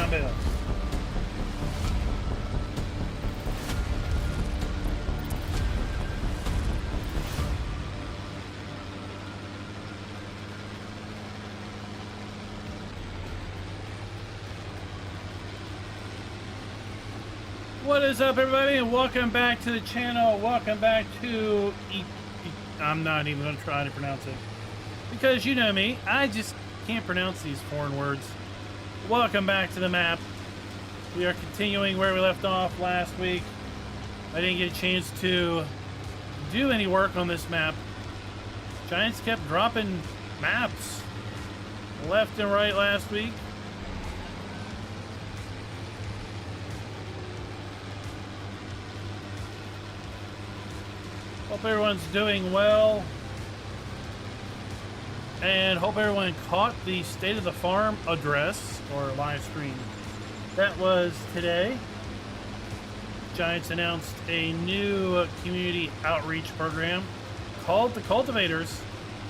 on, Bale? What is up, everybody, and welcome back to the channel. Welcome back to I'm not even going to try to pronounce it, because you know me, I just can't pronounce these foreign words. Welcome back to the map. We are continuing where we left off last week. I didn't get a chance to do any work on this map. Giants kept dropping maps left and right last week. Hope everyone's doing well, and hope everyone caught the State of the Farm address or live stream. That was today. Giants announced a new community outreach program called the Cultivators,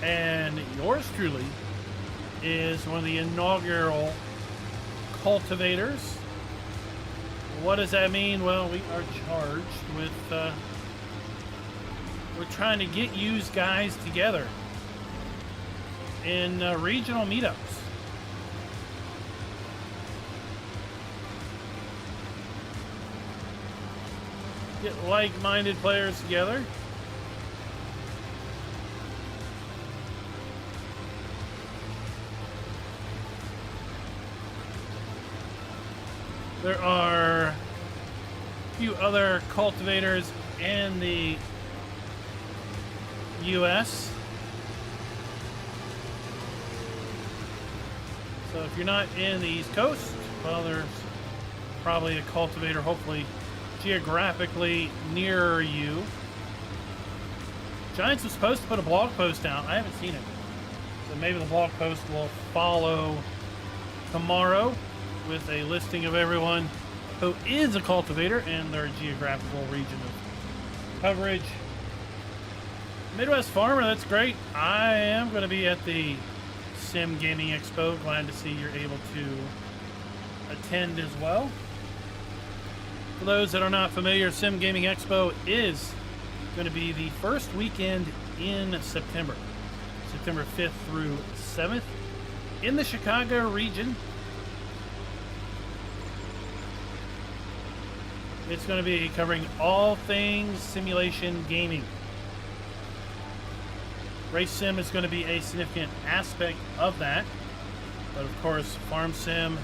and yours truly is one of the inaugural cultivators. What does that mean? Well, we are charged with we're trying to get you guys together in regional meetups. Get like-minded players together. There are a few other cultivators in the US. So if you're not in the East Coast, well, there's probably a cultivator, hopefully geographically near you. Giants was supposed to put a blog post out. I haven't seen it. So maybe the blog post will follow tomorrow with a listing of everyone who is a cultivator and their geographical region of coverage. Midwest Farmer, that's great. I am going to be at the Sim Gaming Expo. Glad to see you're able to attend as well. For those that are not familiar, Sim Gaming Expo is going to be the first weekend in September. September 5th through 7th in the Chicago region. It's going to be covering all things simulation gaming. Race sim is going to be a significant aspect of that, but of course farm sim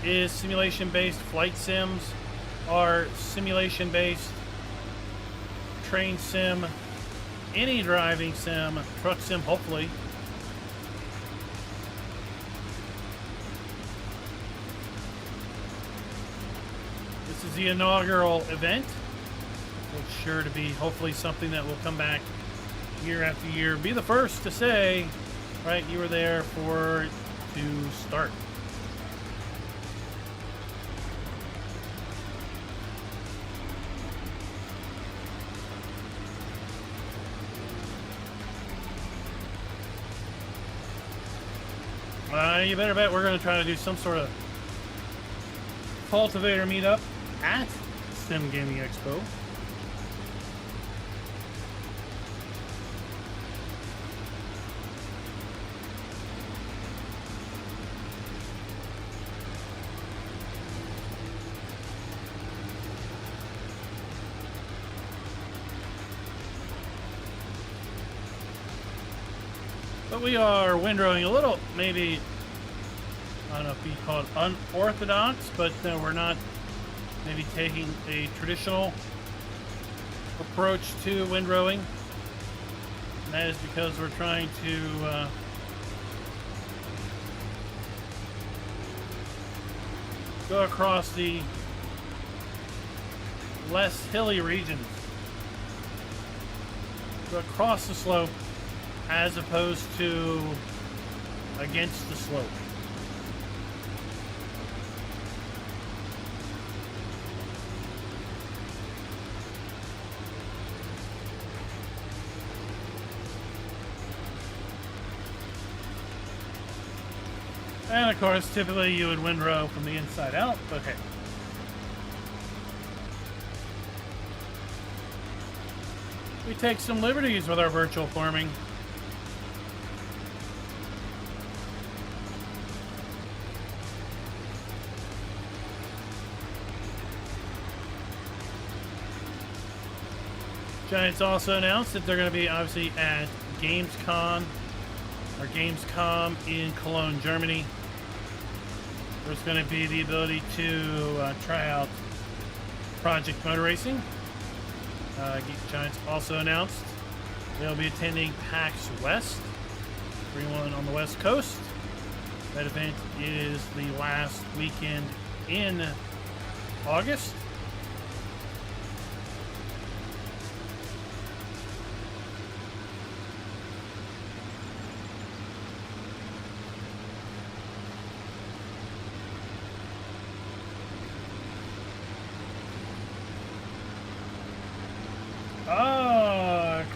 is simulation based, flight sims are simulation based, train sim, any driving sim, truck sim hopefully. This is the inaugural event. It's sure to be hopefully something that will come back year after year. Be the first to say, right, you were there for it to start. You better bet we're going to try to do some sort of cultivator meetup at Sim Gaming Expo. But we are windrowing a little, maybe, I don't know if you call it unorthodox, but we're not maybe taking a traditional approach to windrowing. And that is because we're trying to go across the less hilly regions. Go across the slope as opposed to against the slope. And of course, typically you would windrow from the inside out, but hey. We take some liberties with our virtual farming. Giants also announced that they're going to be obviously at Gamescom in Cologne, Germany. There's going to be the ability to try out Project Motor Racing. Giants also announced they'll be attending PAX West for anyone on the West Coast. That event is the last weekend in August.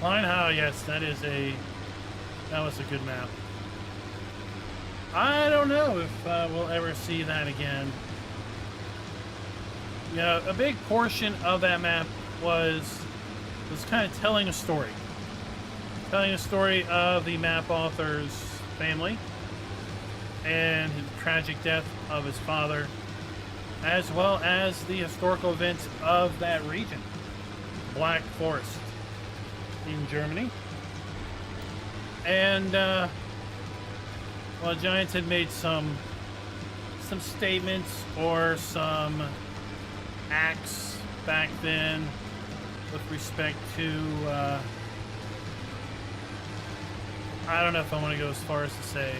Klein, yes, that was a good map. I don't know if we'll ever see that again. Yeah, a big portion of that map was kind of telling a story. Telling a story of the map author's family and the tragic death of his father, as well as the historical events of that region. Black Forest in Germany. And well, Giants had made some statements or some acts back then with respect to I don't know if I want to go as far as to say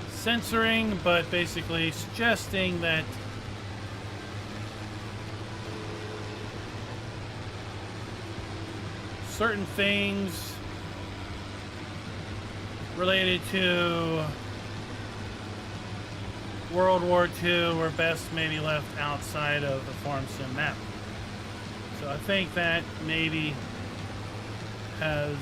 censoring, but basically suggesting that certain things related to World War II were best maybe left outside of the farm sim map. So I think that maybe has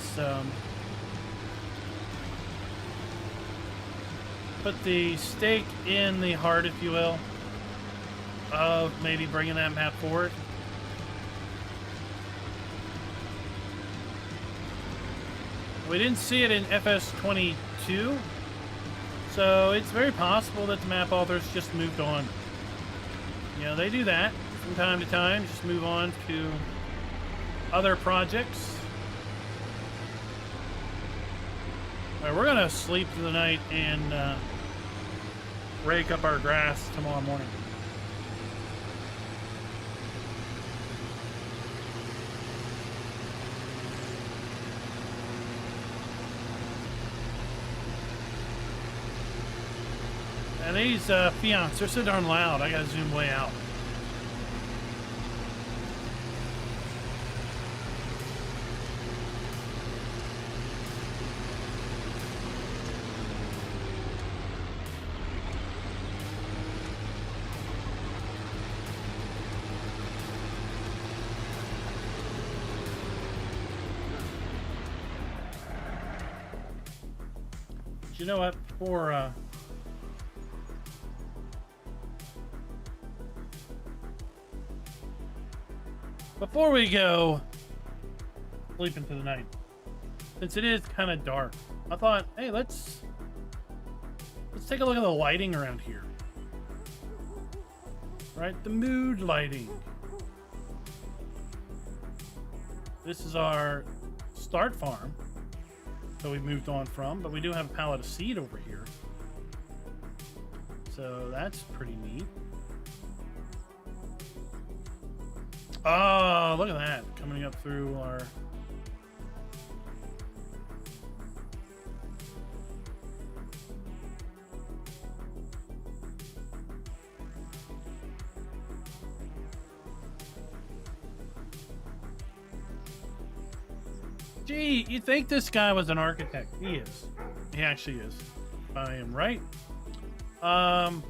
put the stake in the heart, if you will, of maybe bringing that map forward. We didn't see it in FS22, so it's very possible that the map authors just moved on. You know, they do that from time to time, just move on to other projects. All right, we're gonna sleep through the night and rake up our grass tomorrow morning. And these Fiats, they're so darn loud, I gotta zoom way out. But you know what? Before we go sleep into the night, since it is kind of dark, I thought, hey, let's take a look at the lighting around here. Right, the mood lighting. This is our start farm that we moved on from, but we do have a pallet of seed over here, so that's pretty neat. Oh, look at that. Coming up through our... Gee, you'd think this guy was an architect. He is. He actually is. I am right. The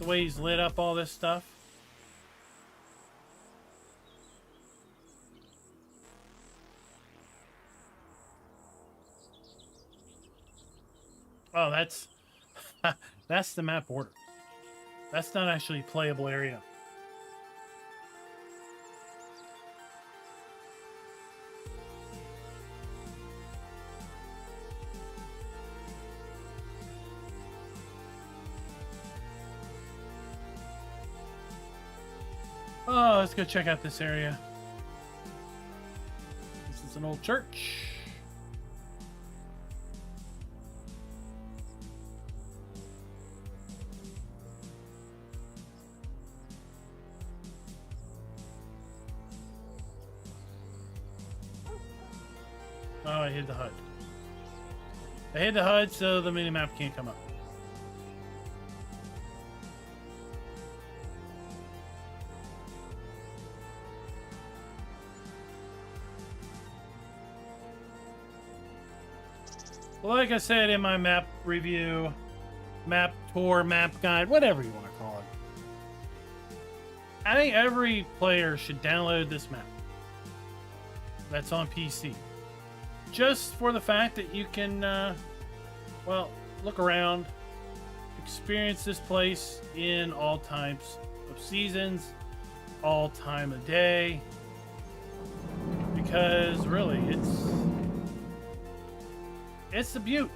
way he's lit up all this stuff. Oh, that's That's the map border. That's not actually a playable area. Oh, let's go check out this area. This is an old church. Oh, I hid the HUD. I hid the HUD so the minimap can't come up. Well, like I said in my map review, map tour, map guide, whatever you want to call it, I think every player should download this map that's on PC. Just for the fact that you can, well, look around, experience this place in all types of seasons, all time of day, because really, it's the beaut.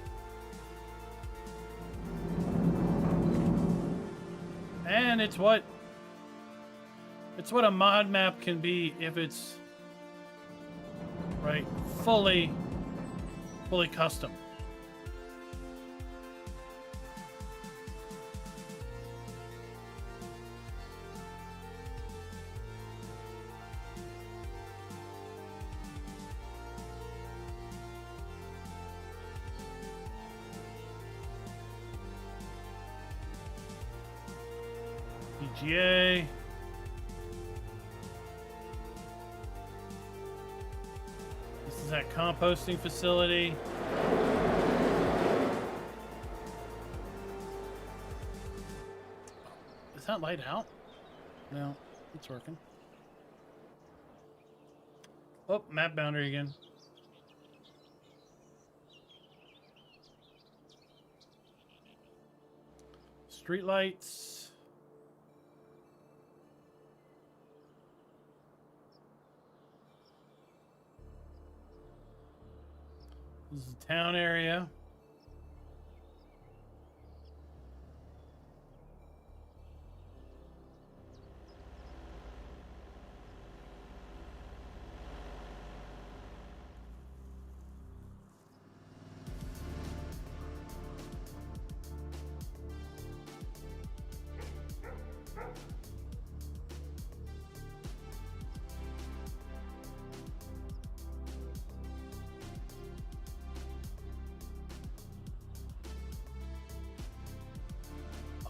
And it's what a mod map can be if it's right fully custom. PGA. This is that composting facility. Is that light out? No, it's working. Oh, map boundary again. Street lights. This is the town area.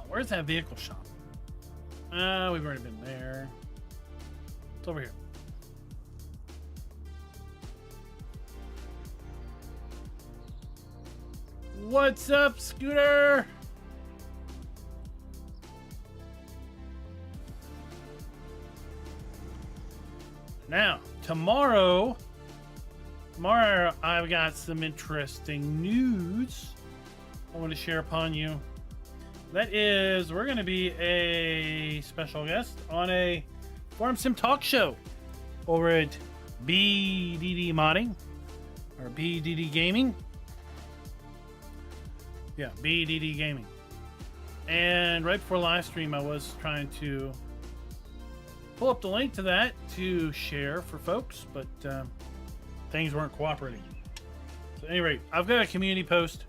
Where's that vehicle shop? We've already been there. It's over here. What's up, Scooter? Now, tomorrow I've got some interesting news I want to share upon you. That is, we're going to be a special guest on a Farm Sim talk show over at BDD Modding or BDD Gaming. Yeah, BDD Gaming. And right before live stream, I was trying to pull up the link to that to share for folks, but things weren't cooperating. So, at any rate, I've got a community post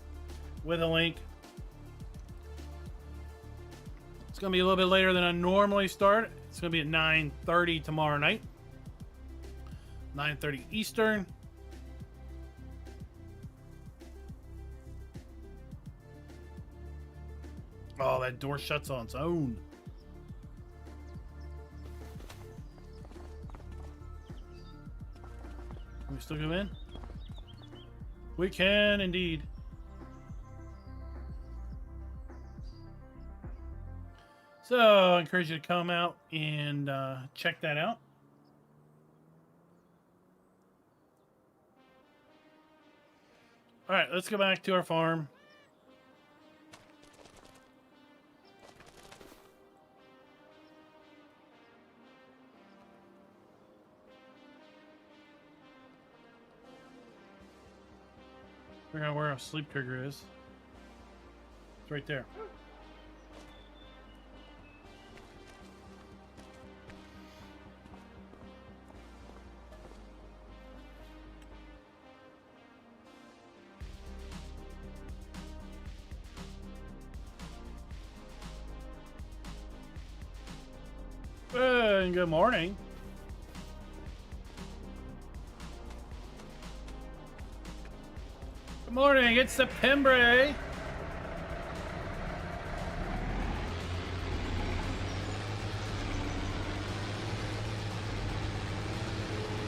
with a link. It's going to be a little bit later than I normally start. It's going to be at 9:30 tomorrow night. 9:30 Eastern. Oh, that door shuts on its own. Can we still go in? We can indeed. So I encourage you to come out and check that out. All right, let's go back to our farm. Figure out where our sleep trigger is. It's right there. Good morning. Good morning, it's September, eh?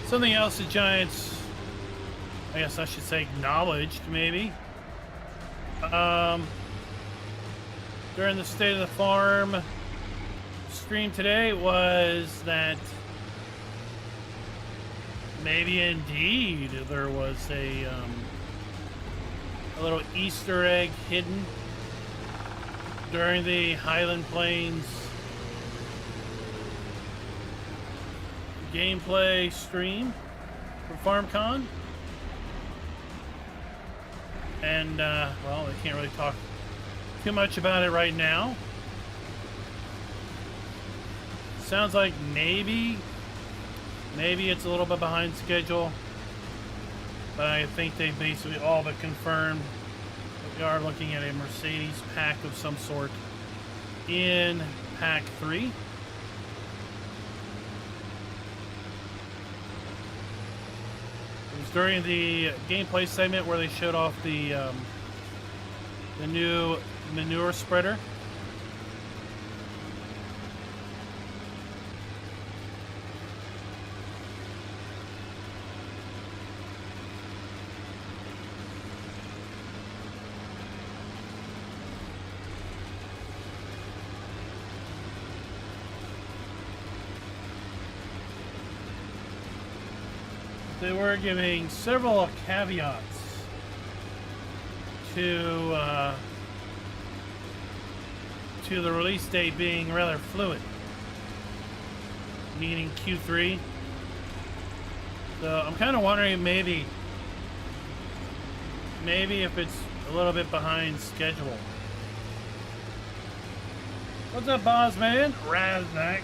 Something else the Giants, I guess I should say, acknowledged, maybe. During the State of the Farm stream today was that maybe indeed there was a little Easter egg hidden during the Highland Plains gameplay stream for FarmCon. And, well, I can't really talk too much about it right now. Sounds like maybe it's a little bit behind schedule, but I think they basically all but confirmed that we are looking at a Mercedes pack of some sort in Pack 3. It was during the gameplay segment where they showed off the new manure spreader. They were giving several caveats to the release date being rather fluid, meaning Q3. So I'm kind of wondering maybe if it's a little bit behind schedule. What's up, boss man? Raznak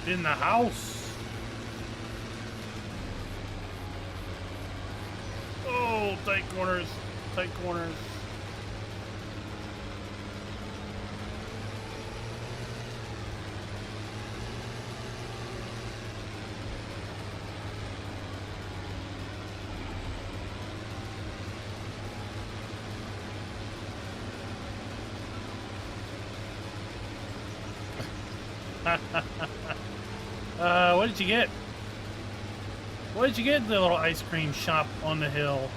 in the house. Oh, tight corners, tight corners. What did you get? What did you get in the little ice cream shop on the hill?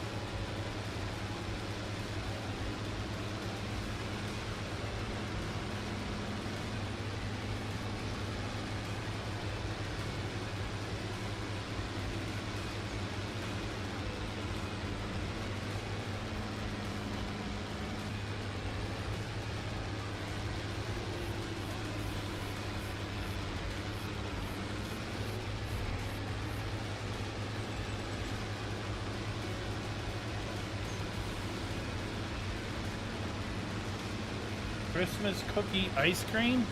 Christmas cookie ice cream?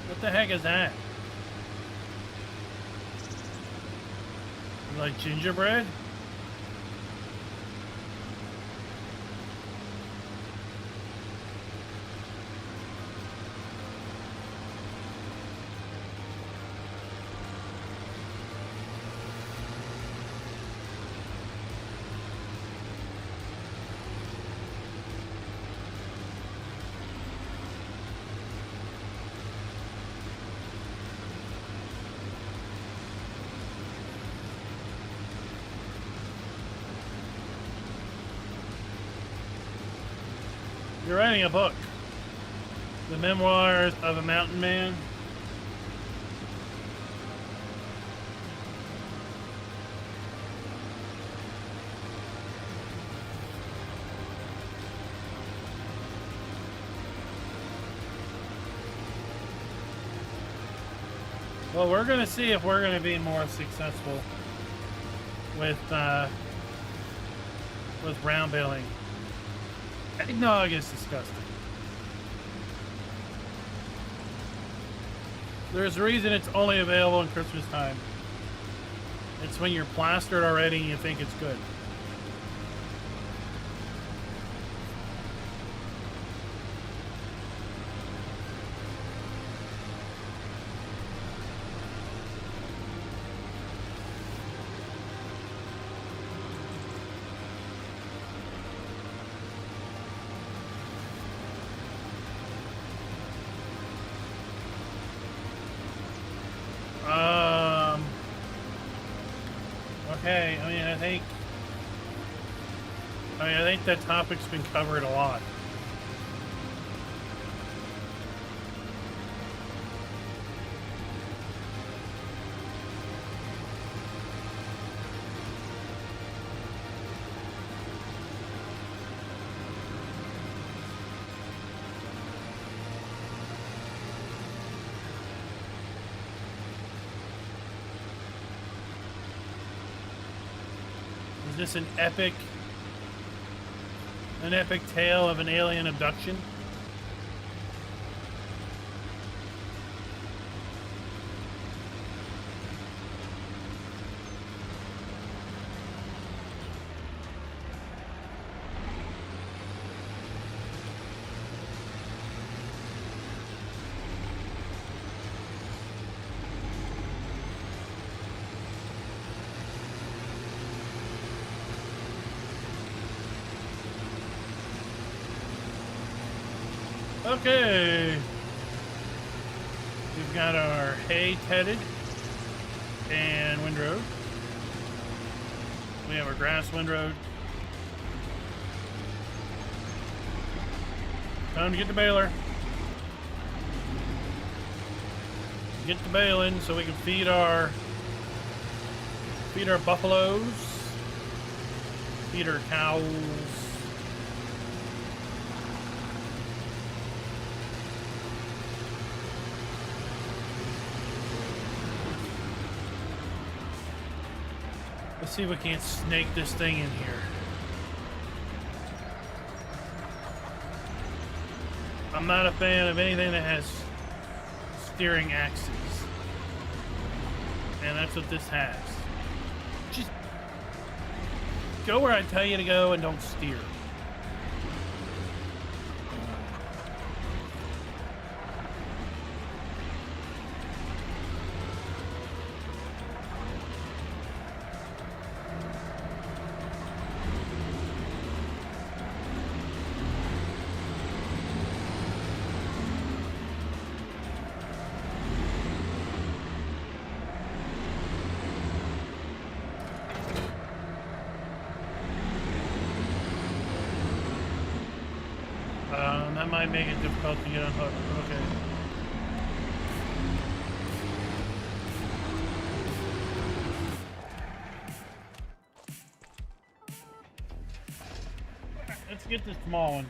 What the heck is that? Like gingerbread? You're writing a book. The Memoirs of a Mountain Man. Well, we're going to see if we're going to be more successful with with brown baling. Eggnog is disgusting. There's a reason it's only available in Christmas time. It's when you're plastered already and you think it's good. Okay, I think that topic's been covered a lot. Is this an epic tale of an alien abduction? Okay, we've got our hay tedded and windrowed. We have our grass windrowed. Time to get the baler. Get the baling so we can feed our buffaloes, feed our cows. Let's see if we can't snake this thing in here. I'm not a fan of anything that has steering axes. And that's what this has. Just go where I tell you to go and don't steer. That might make it difficult to get unhooked. Okay. Let's get this small one.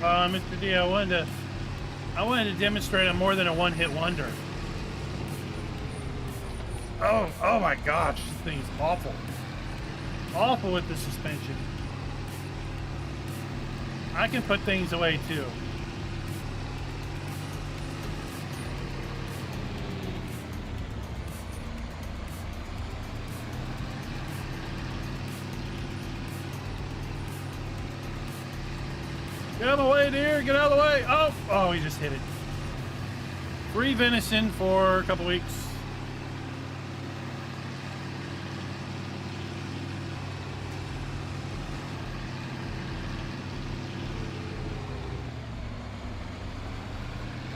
Mr. D, I wanted to demonstrate I'm more than a one-hit wonder. Oh my gosh, this thing is awful. Awful with the suspension. I can put things away too. Get out of the way, dear. Get out of the way. Oh, he just hit it. Free venison for a couple weeks.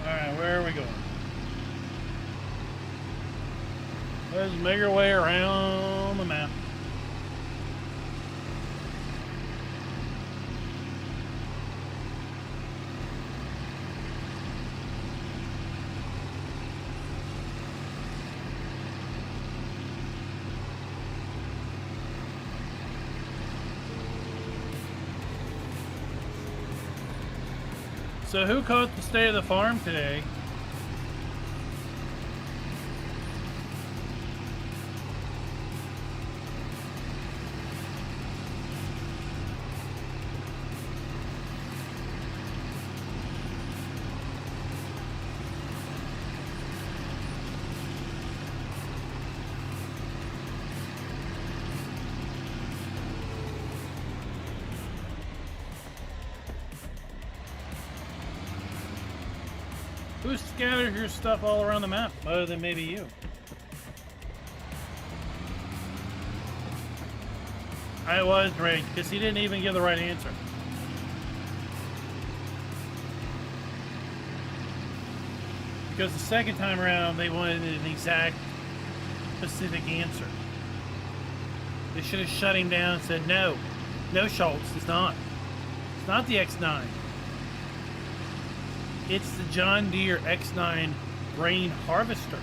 All right, where are we going? Let's make our way around the map. So who caught the state of the farm today? Who scattered your stuff all around the map, other than maybe you? I was rigged, because he didn't even give the right answer. Because the second time around, they wanted an exact, specific answer. They should have shut him down and said, no, Schultz, it's not. It's not the X9. It's the John Deere X9 grain harvester.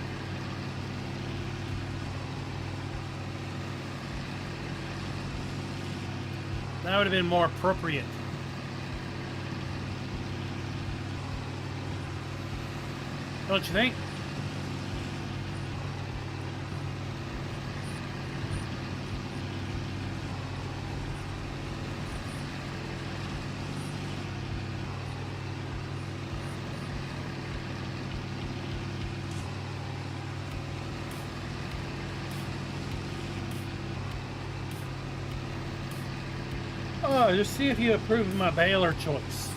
That would have been more appropriate. Don't you think? Oh, just see if you approve of my Baylor choice.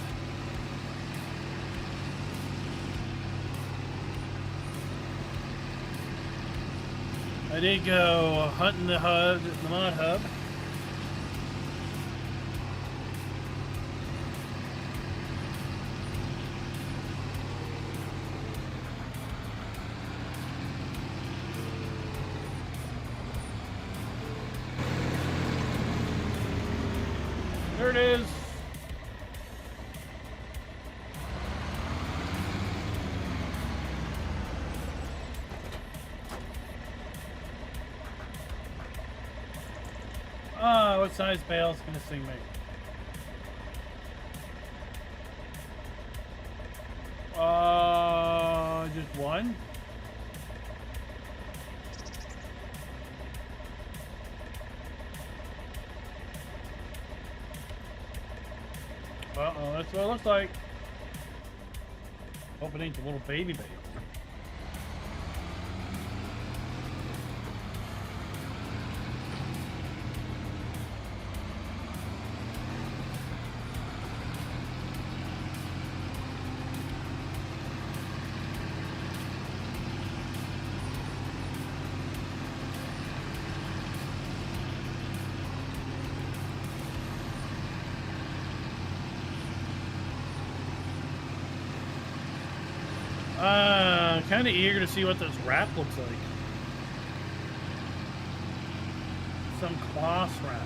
I did go hunting the hub, the mod hub. There it is. What size Bale's gonna sing me? Just one? Uh-oh, that's what it looks like. Hope it ain't the little baby Bale. Kind of eager to see what this wrap looks like. Some cloth wrap.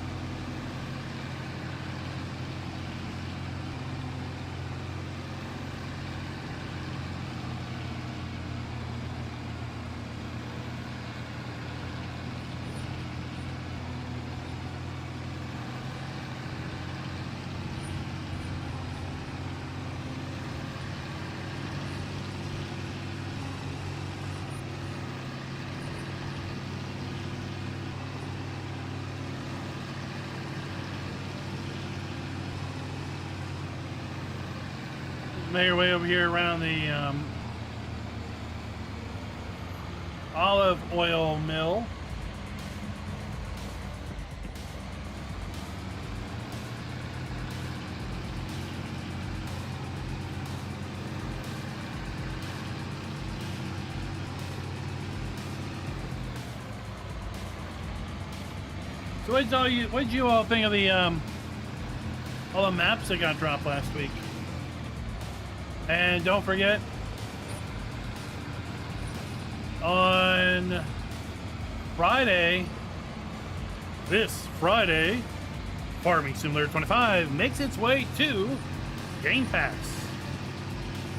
Make your way over here around the olive oil mill. So what did you all think of the all the maps that got dropped last week? And don't forget, on Friday, this Friday, Farming Simulator 25 makes its way to Game Pass.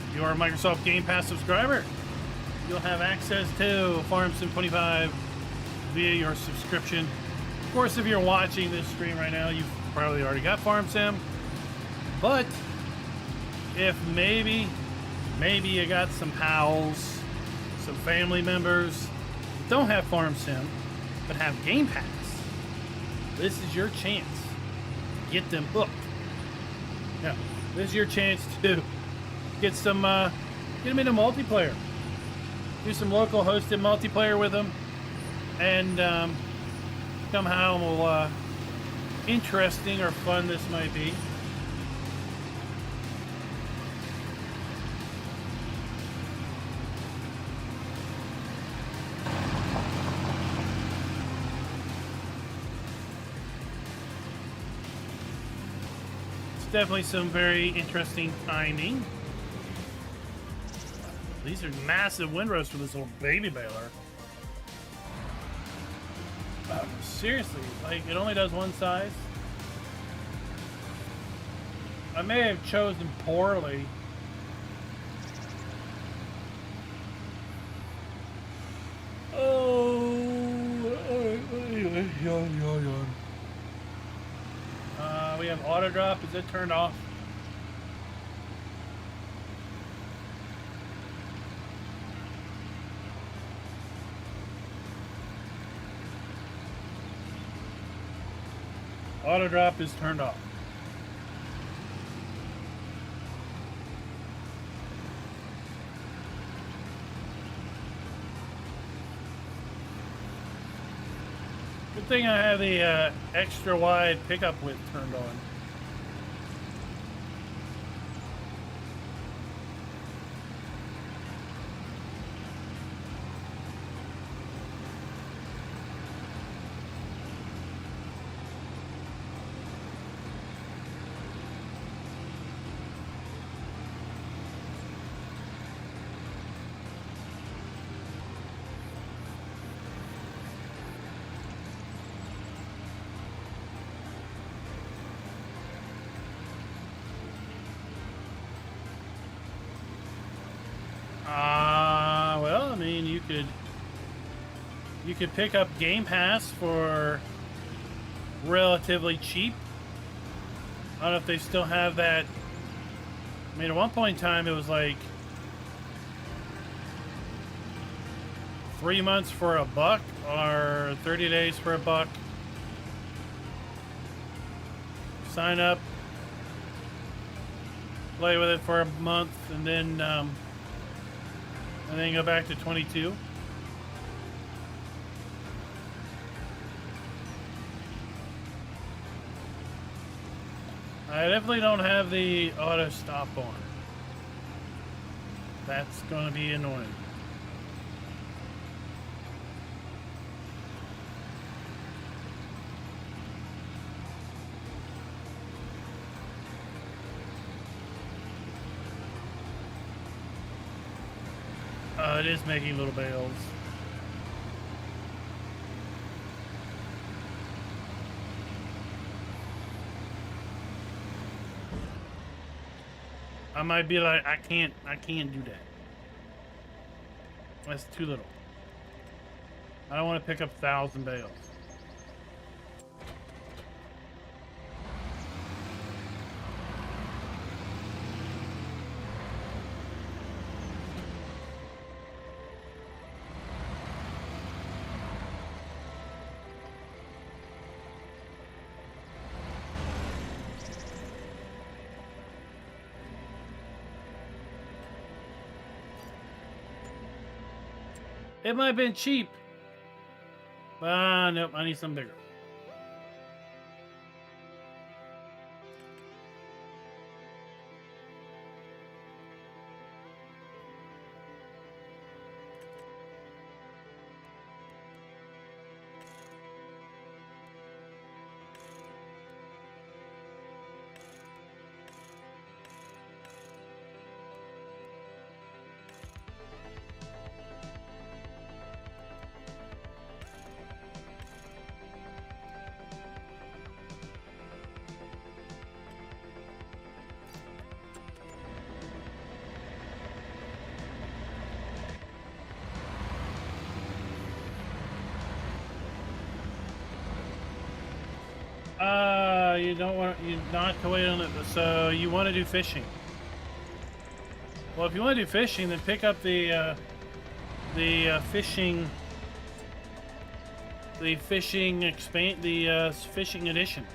If you are a Microsoft Game Pass subscriber, you'll have access to Farm Sim 25 via your subscription. Of course, if you're watching this stream right now, you've probably already got Farm Sim, but if maybe you got some pals, some family members, don't have Farm Sim, but have Game Pass, this is your chance to get them hooked. Yeah, this is your chance to get some, get them into multiplayer. Do some local hosted multiplayer with them, and somehow interesting or fun this might be. Definitely some very interesting timing. These are massive windrows for this little baby baler. Seriously, like it only does one size. I may have chosen poorly. We have auto drop. Is it turned off? Auto drop is turned off. Good thing I have the extra wide pickup width turned on. Well, I mean, you could pick up Game Pass for relatively cheap. I don't know if they still have that. I mean, at one point in time, it was like 3 months for $1 or 30 days for $1. Sign up, play with it for a month, and then go back to 22. I definitely don't have the auto stop on. That's going to be annoying. It is making little bales. I might be like, I can't do that. That's too little. I don't want to pick up 1,000 bales. It might have been cheap. Nope, I need something bigger. You don't want you not to wait on it. So you want to do fishing. Well, if you want to do fishing, then pick up the fishing fishing edition.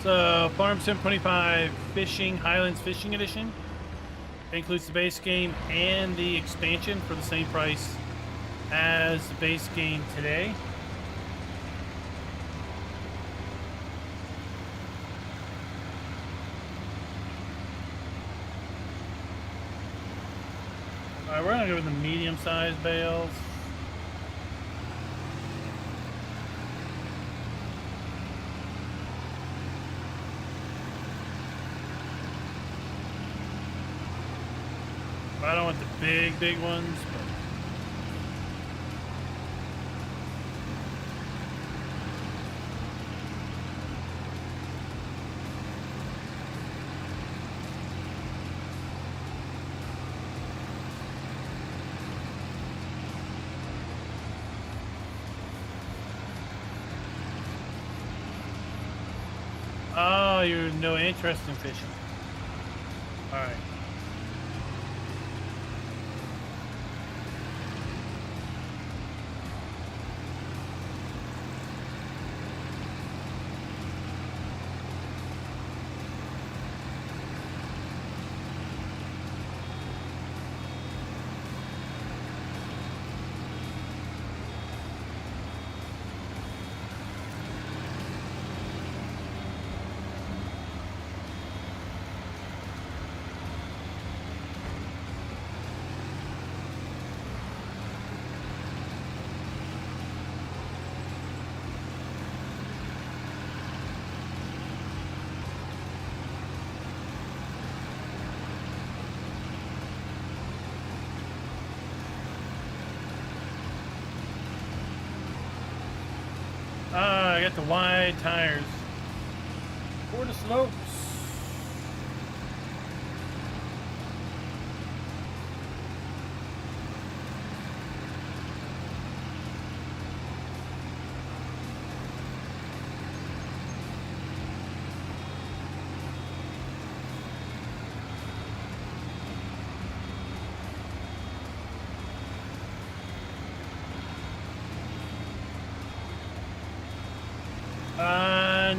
So, Farm Sim 25 Fishing Highlands Fishing Edition includes the base game and the expansion for the same price as the base game today. Alright, we're gonna go with the medium-sized bales. I don't want the big ones, but oh, you're no interest in fishing. All right. I got the wide tires for the slopes.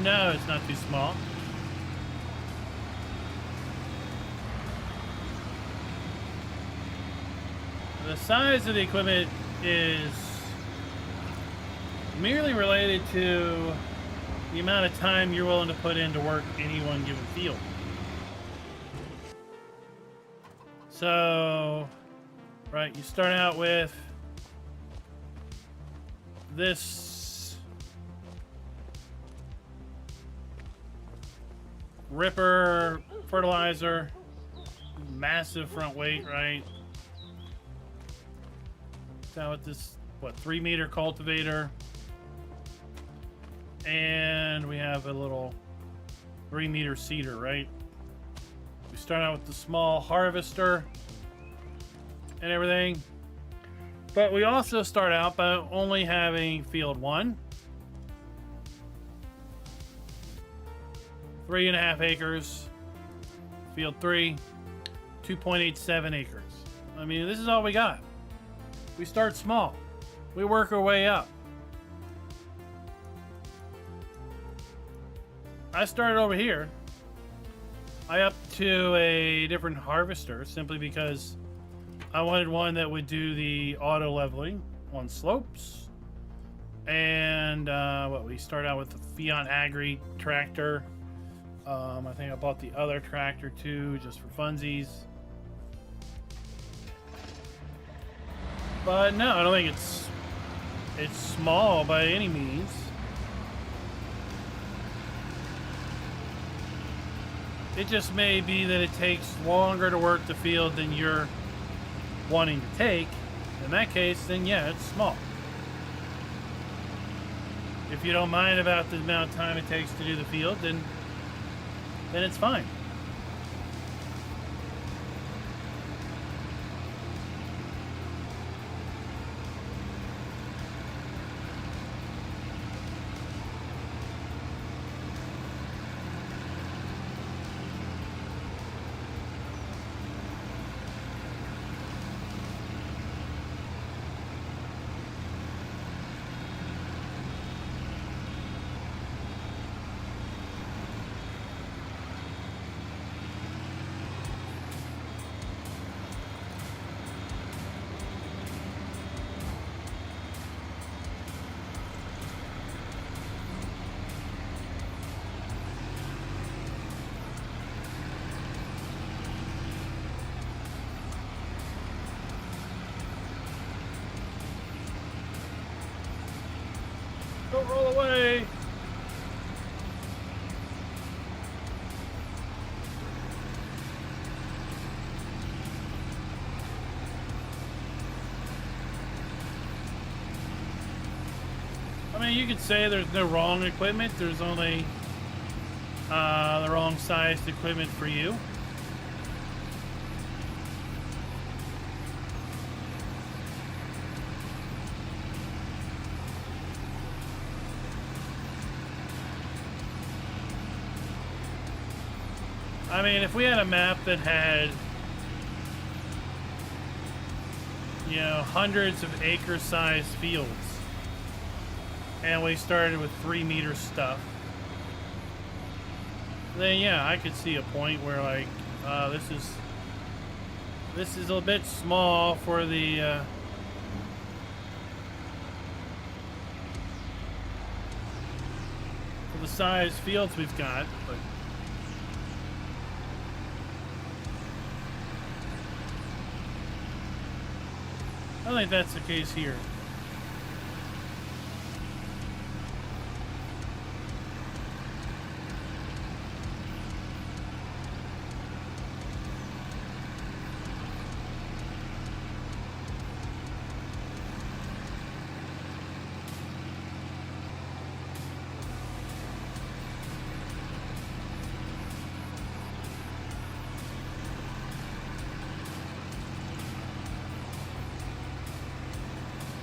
No, it's not too small. The size of the equipment is merely related to the amount of time you're willing to put in to work any one given field. So, right, you start out with this ripper fertilizer, massive front weight, right? Now with this, what, 3-meter cultivator, and we have a little 3-meter seeder, right? We start out with the small harvester and everything, but we also start out by only having field 1, 3.5 acres, field 3, 2.87 acres. I mean, this is all we got. We start small. We work our way up. I started over here. I upped to a different harvester simply because I wanted one that would do the auto leveling on slopes. And we start out with the Fiat Agri tractor. I think I bought the other tractor too, just for funsies. But no, I don't think it's small by any means. It just may be that it takes longer to work the field than you're wanting to take. In that case, then yeah, it's small. If you don't mind about the amount of time it takes to do the field, then it's fine. roll away. I mean, you could say there's no wrong equipment. There's only the wrong sized equipment for you. I mean, if we had a map that had, you know, hundreds of acre-sized fields, and we started with 3-meter stuff, then yeah, I could see a point where like this is a bit small for the size fields we've got, but I think that's the case here.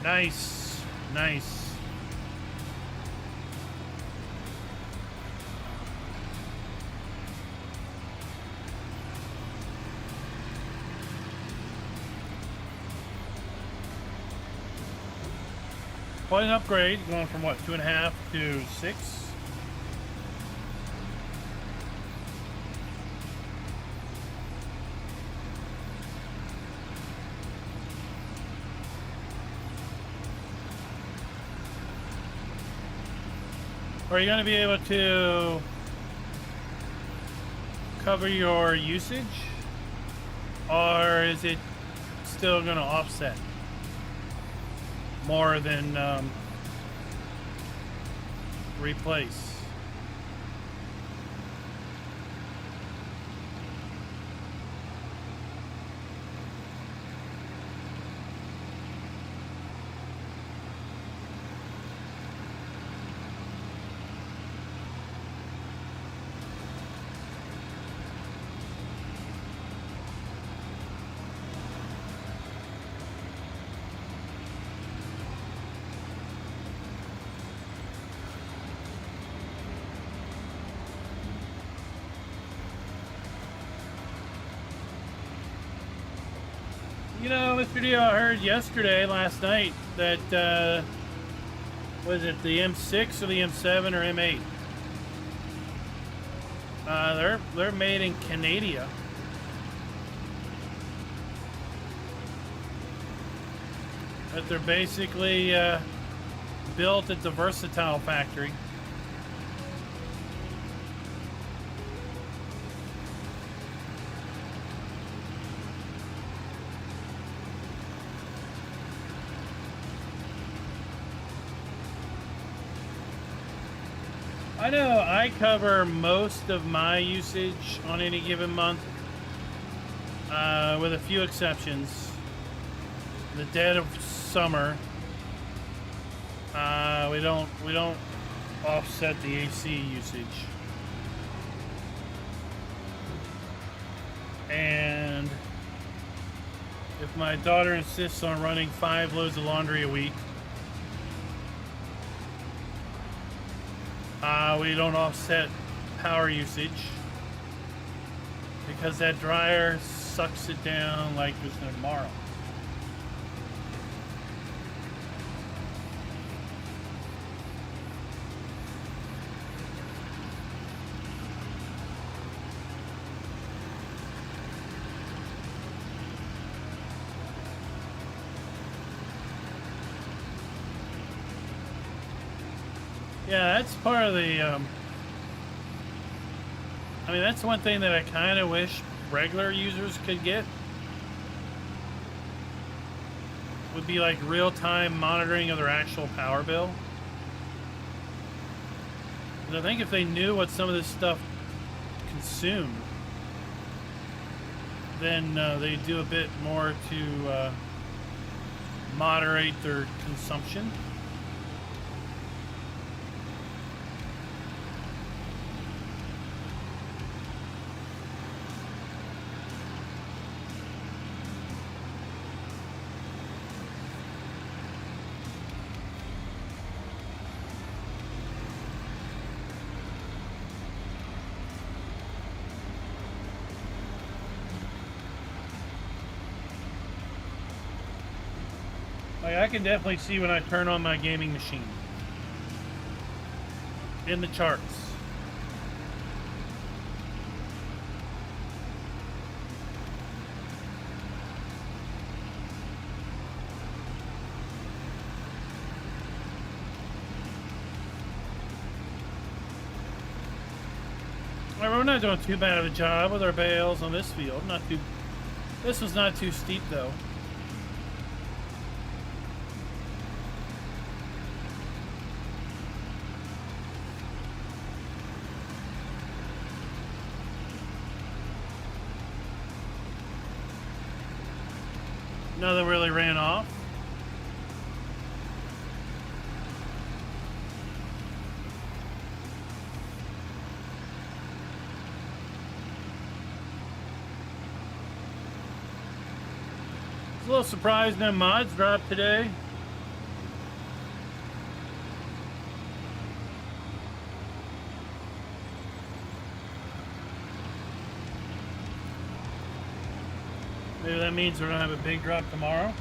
Nice, nice. Quite an upgrade, going from what, 2.5 to 6? Are you going to be able to cover your usage, or is it still going to offset more than replace? You know, Mr. Dio, I heard last night, that, was it the M6 or the M7 or M8? They're made in Canada. That they're basically, built at the Versatile factory. I know I cover most of my usage on any given month, with a few exceptions. The dead of summer, we don't offset the AC usage, and if my daughter insists on running 5 loads of laundry a week, we don't offset power usage, because that dryer sucks it down like there's no tomorrow. Yeah, that's part of the, I mean, that's one thing that I kind of wish regular users could get, would be like real-time monitoring of their actual power bill. I think if they knew what some of this stuff consumed, then they do a bit more to moderate their consumption. Like, I can definitely see when I turn on my gaming machine in the charts. We're not doing too bad of a job with our bales on this field. This was not too steep though. Nothing really ran off. A little surprised no mods dropped today. Maybe that means we're gonna have a big drop tomorrow.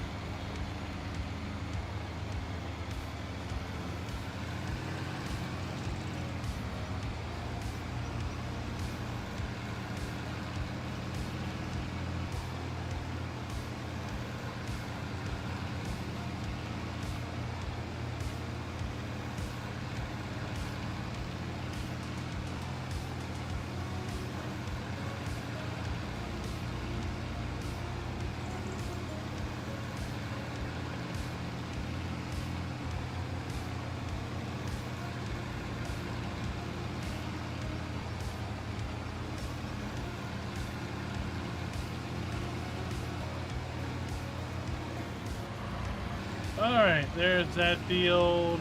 All right, there's that field.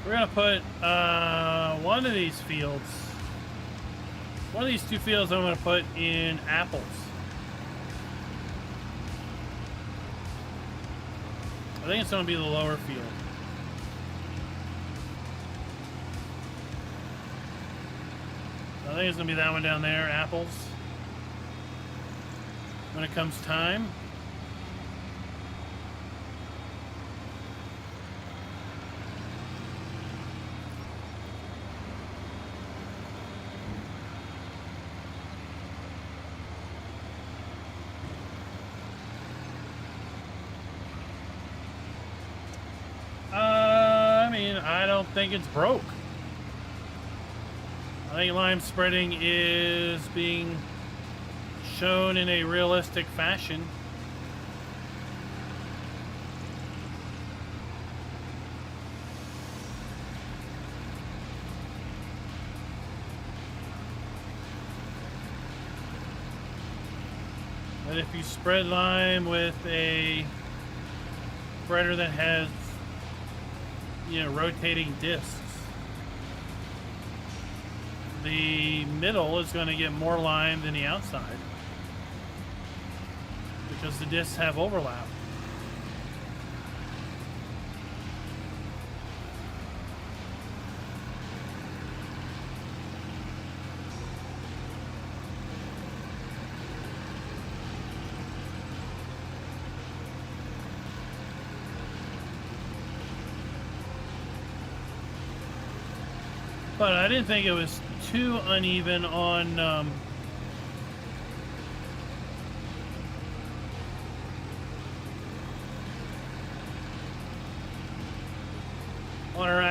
We're gonna put one of these fields, one of these two fields I'm gonna put in apples. I think it's gonna be the lower field. I think it's gonna be that one down there, apples. When it comes time. I don't think it's broke. I think lime spreading is being shown in a realistic fashion. But if you spread lime with a spreader that has, you know, rotating discs, the middle is going to get more lime than the outside because the discs have overlap. But I didn't think it was too uneven on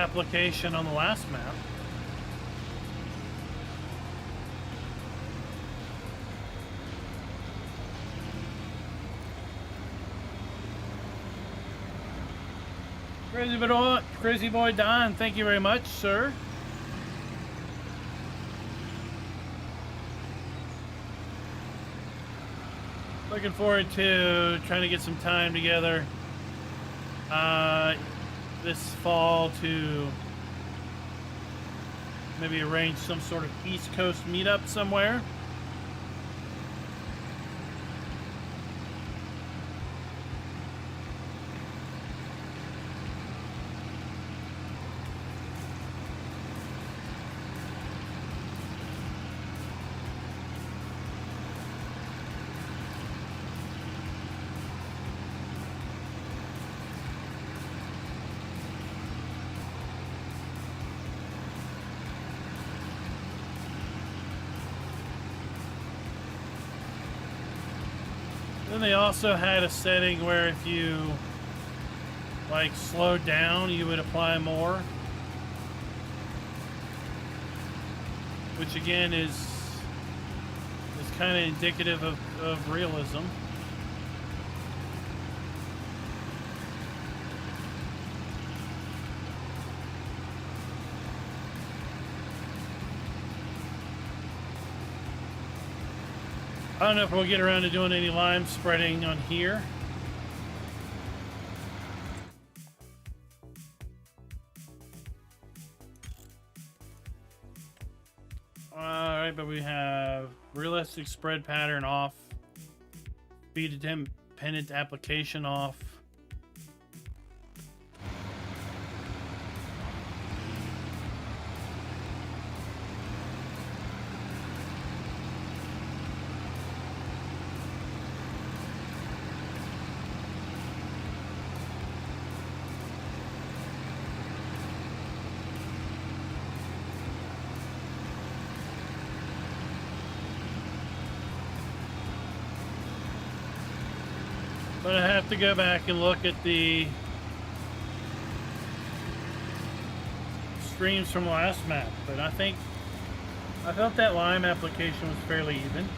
application on the last map. Crazy boy Don, thank you very much, sir. Looking forward to trying to get some time together this fall to maybe arrange some sort of East Coast meetup somewhere. Then they also had a setting where if you like slowed down, you would apply more, which again is kind of indicative of realism. I don't know if we'll get around to doing any lime spreading on here. Alright, but we have realistic spread pattern off, speed dependent application off. But I have to go back and look at the streams from last map. But I felt that lime application was fairly even.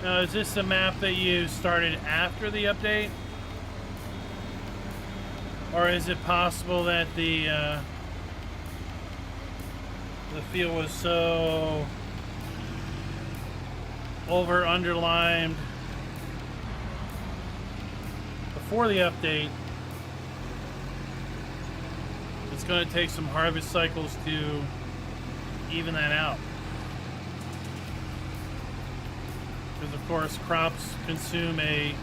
Now, is this a map that you started after the update? Or is it possible that the field was so underlined before the update, it's going to take some harvest cycles to even that out? Because of course crops consume a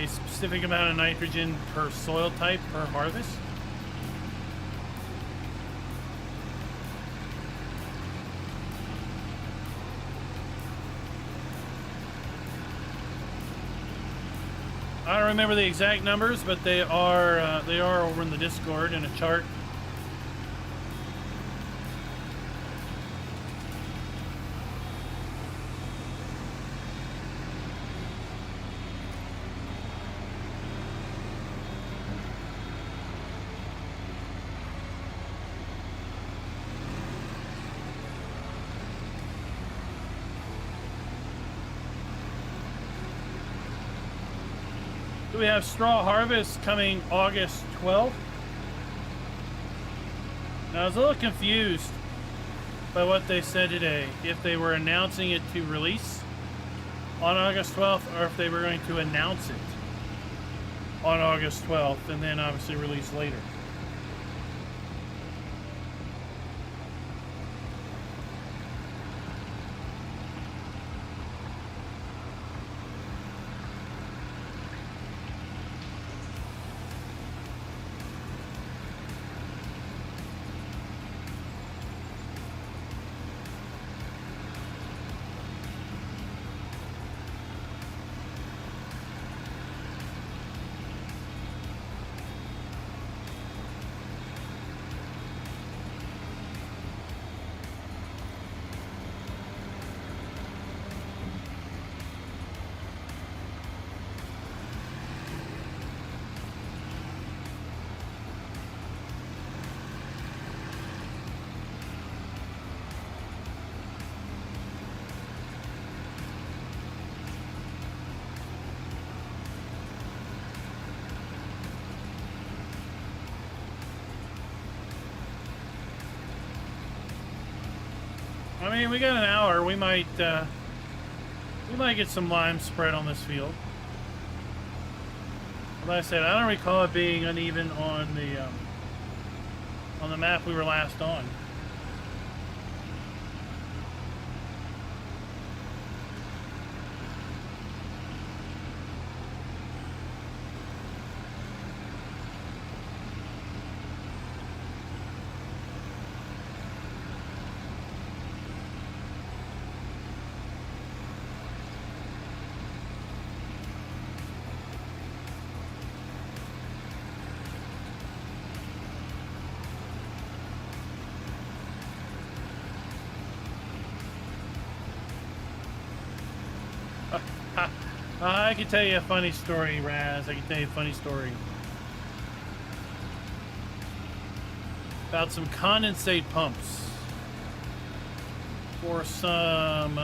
specific amount of nitrogen per soil type per harvest. I don't remember the exact numbers, but they are over in the Discord in a chart. We have straw harvest coming August 12th. Now, I was a little confused by what they said today, if they were announcing it to release on August 12th or if they were going to announce it on August 12th and then obviously release later. I mean, we got an hour. We might get some lime spread on this field. Like I said, I don't recall it being uneven on the map we were last on. I can tell you a funny story, Raz. I can tell you a funny story about some condensate pumps for some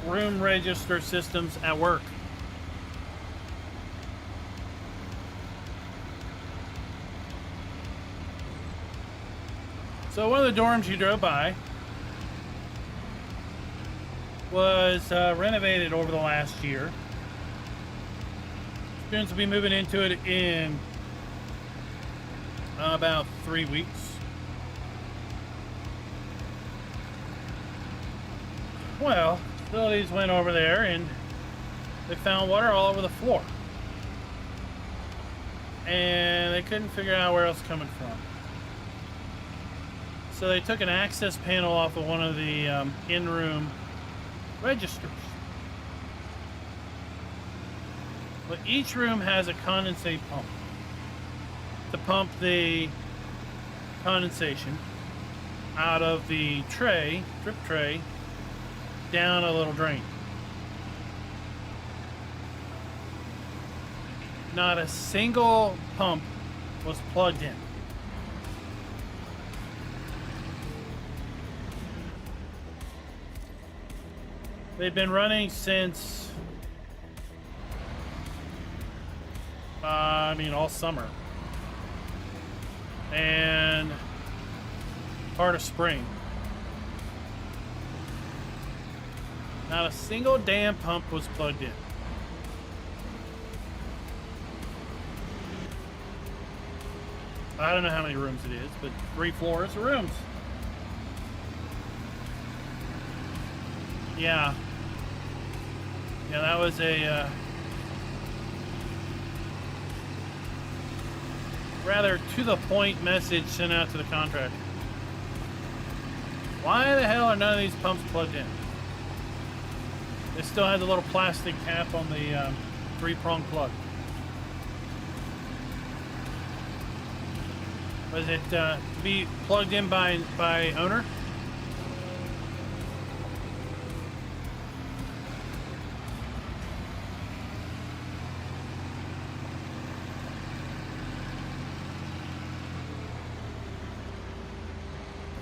room register systems at work. So one of the dorms you drove by was renovated over the last year. Students will be moving into it in about 3 weeks. Well, facilities went over there and they found water all over the floor. And they couldn't figure out where it was coming from. So they took an access panel off of one of the in-room registers. But each room has a condensate pump to pump the condensation out of the tray, drip tray, down a little drain. Not a single pump was plugged in. They've been running since, all summer. And part of spring. Not a single damn pump was plugged in. I don't know how many rooms it is, but 3 floors of rooms. Yeah. Yeah, that was a rather to-the-point message sent out to the contractor. Why the hell are none of these pumps plugged in? They still had the little plastic cap on the 3-prong plug. Was it to be plugged in by owner?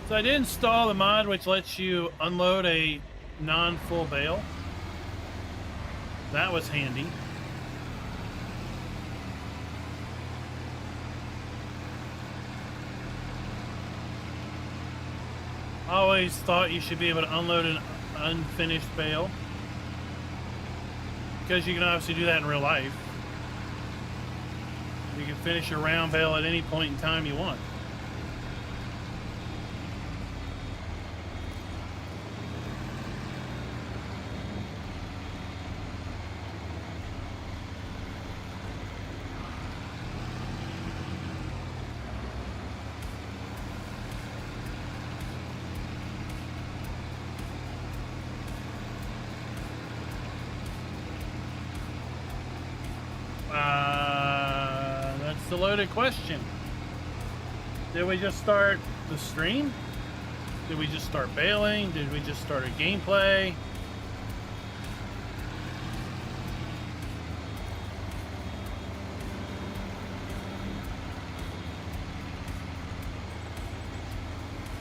So I did install the mod which lets you unload a non-full bale. That was handy. always thought you should be able to unload an unfinished bale, because you can obviously do that in real life. You can finish your round bale at any point in time you want. That's the loaded question. Did we just start the stream? Did we just start bailing? Did we just start a gameplay?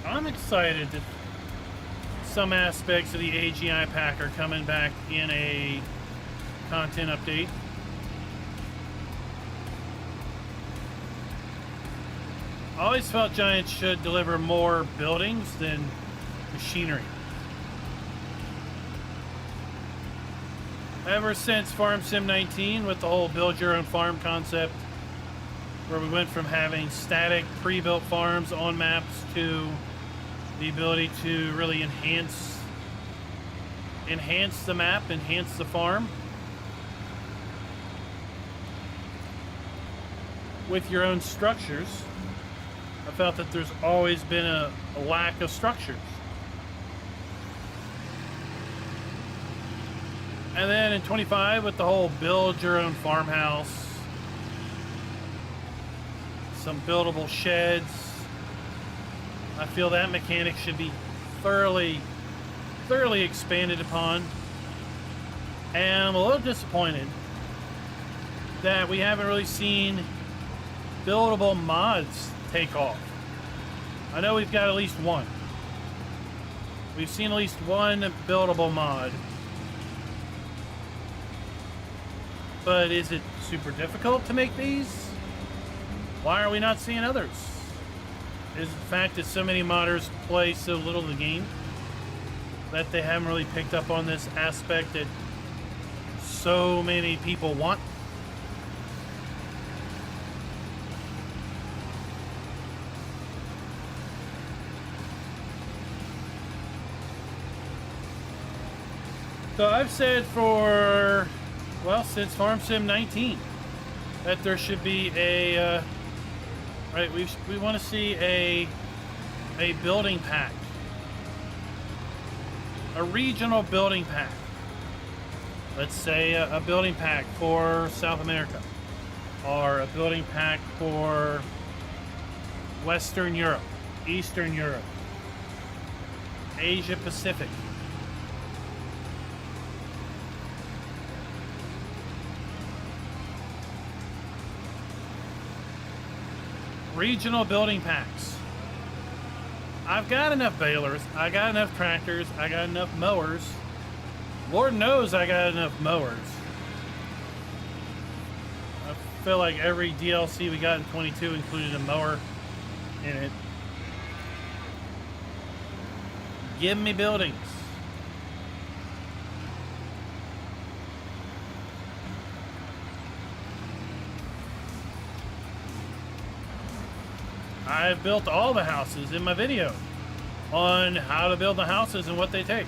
I'm excited that some aspects of the AGI pack are coming back in a content update. I always felt Giants should deliver more buildings than machinery. Ever since Farm Sim 19 with the whole build your own farm concept, where we went from having static pre-built farms on maps to the ability to really enhance the map, enhance the farm with your own structures. I felt that there's always been a lack of structures. And then in 25 with the whole build your own farmhouse, some buildable sheds, I feel that mechanic should be thoroughly expanded upon. And I'm a little disappointed that we haven't really seen buildable mods take off. I know we've got at least one. We've seen at least one buildable mod. But is it super difficult to make these? Why are we not seeing others? Is it the fact that so many modders play so little of the game that they haven't really picked up on this aspect that so many people want? So I've said for, well, since Farm Sim 19 that there should be a, right, we want to see a building pack. A regional building pack. Let's say a building pack for South America. Or a building pack for Western Europe, Eastern Europe, Asia Pacific. Regional building packs. I've got enough balers, I got enough tractors, I got enough mowers. Lord knows I got enough mowers. I feel like every DLC we got in 22 included a mower in it. Give me buildings. I've built all the houses in my video on how to build the houses and what they take.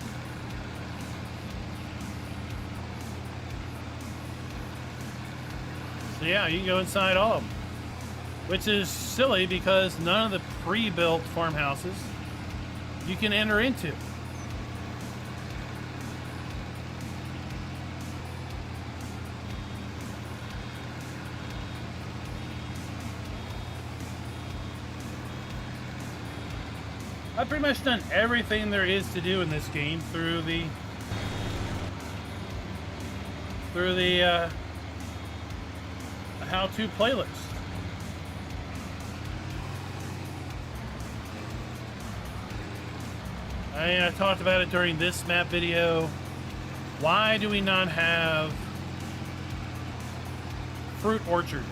So yeah, you can go inside all of them. Which is silly because none of the pre-built farmhouses you can enter into. I've pretty much done everything there is to do in this game through the how-to playlist. I talked about it during this map video. Why do we not have fruit orchards?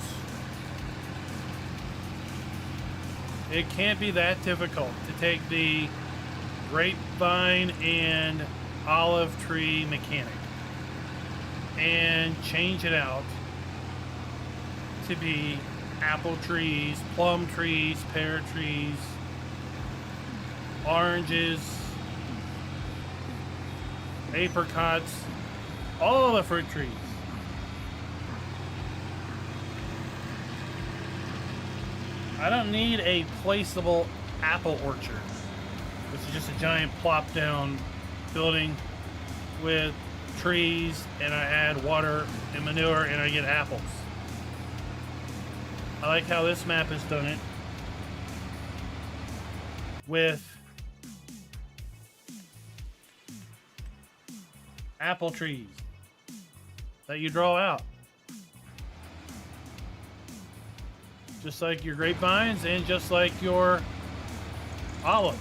It can't be that difficult to take the grapevine and olive tree mechanic and change it out to be apple trees, plum trees, pear trees, oranges, apricots, all the fruit trees. I don't need a placeable apple orchard, which is just a giant plop down building with trees, and I add water and manure and I get apples. I like how this map has done it with apple trees that you draw out. Just like your grapevines and just like your olives.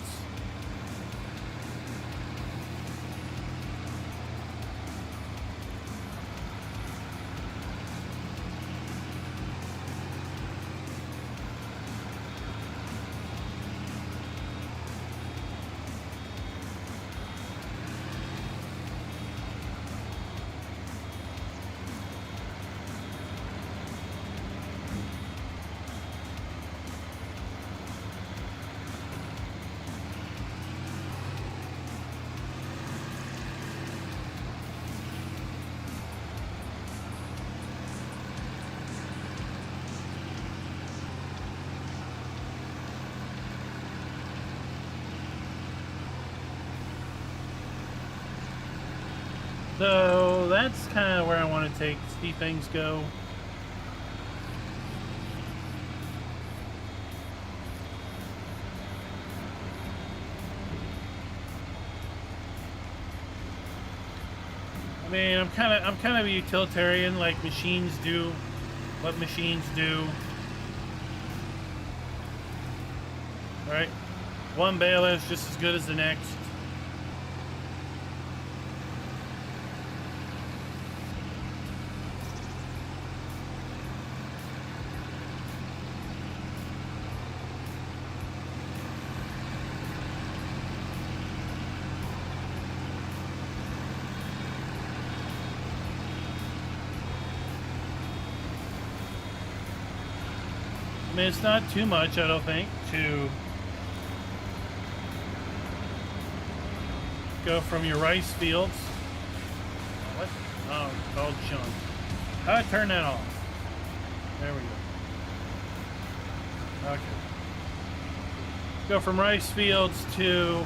So that's kind of where I want to see things go. I mean, I'm kind of a utilitarian, like machines do what machines do. Right? One baler is just as good as the next. I mean, it's not too much, I don't think, to go from your rice fields. What? Oh, it's called junk. How do I turn that off? There we go. Okay. Go from rice fields to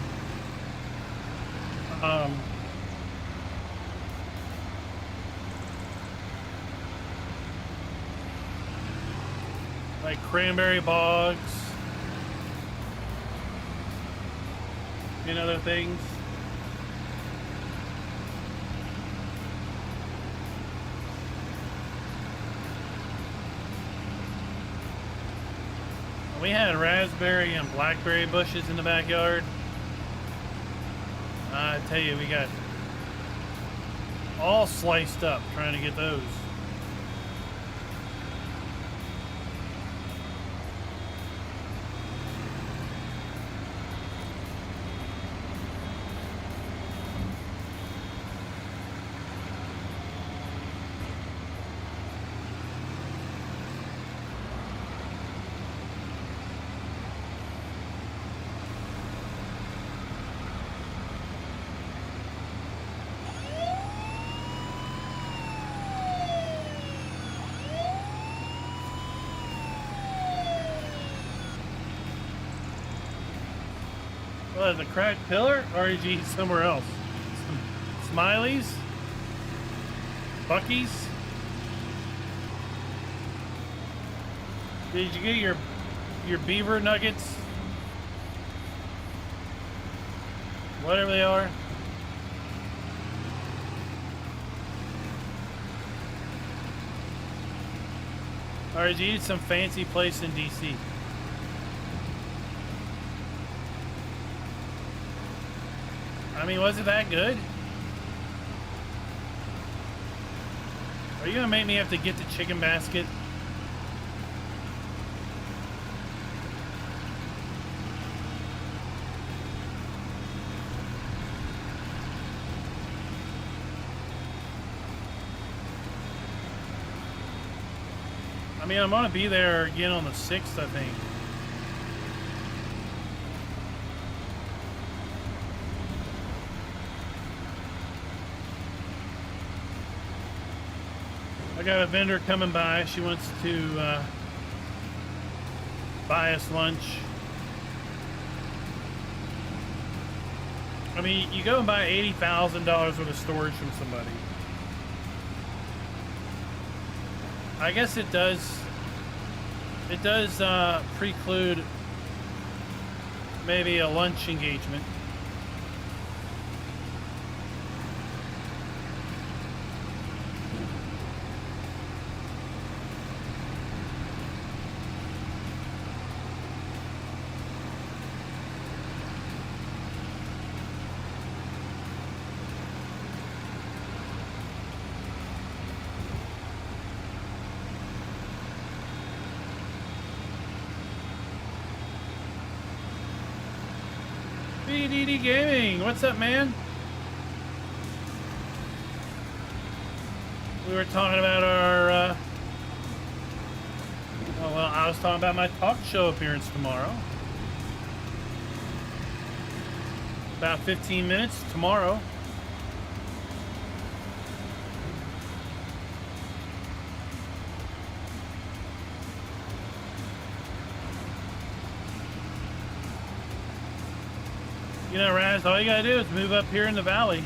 like cranberry bogs and other things. We had raspberry and blackberry bushes in the backyard. I tell you, we got all sliced up trying to get those. Well, the cracked pillar, or did you eat somewhere else? Smileys? Bucky's? Did you get your beaver nuggets? Whatever they are. Or did you eat some fancy place in DC? I mean, was it that good? Are you gonna make me have to get the chicken basket? I mean, I'm gonna be there again on the 6th, I think. I got a vendor coming by. She wants to buy us lunch. I mean, you go and buy $80,000 worth of storage from somebody. I guess it does. It does preclude maybe a lunch engagement. BDD Gaming, what's up, man? We were talking about our, oh, well, I was talking about my talk show appearance tomorrow. About 15 minutes tomorrow. You know, Raz, all you gotta do is move up here in the valley,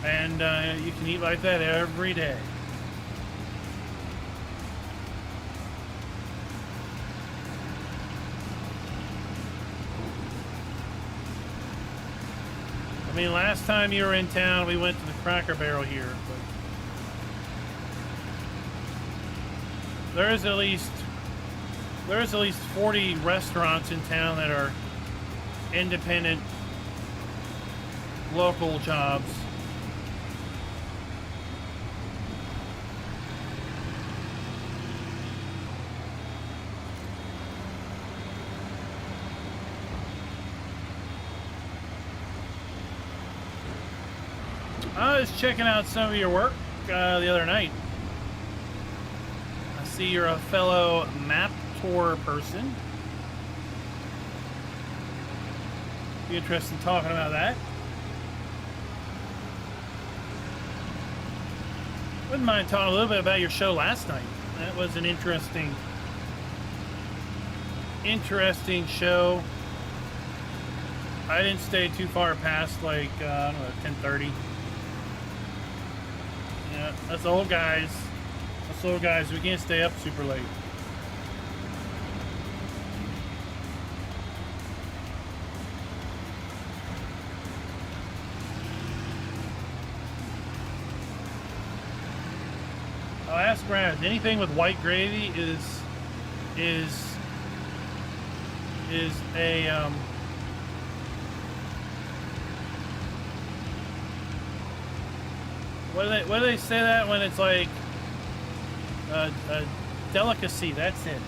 and you can eat like that every day. I mean, last time you were in town, we went to the Cracker Barrel here, but there's at least 40 restaurants in town that are independent local jobs. I was checking out some of your work the other night. I see you're a fellow map tour person. Be interested in talking about that. Wouldn't mind talking a little bit about your show last night. That was an interesting show. I didn't stay too far past like I don't know, 10:30. Yeah, that's old guys. Us old guys, we can't stay up super late. I'll ask Raz, anything with white gravy is a what do they say that when it's like a delicacy? That's it.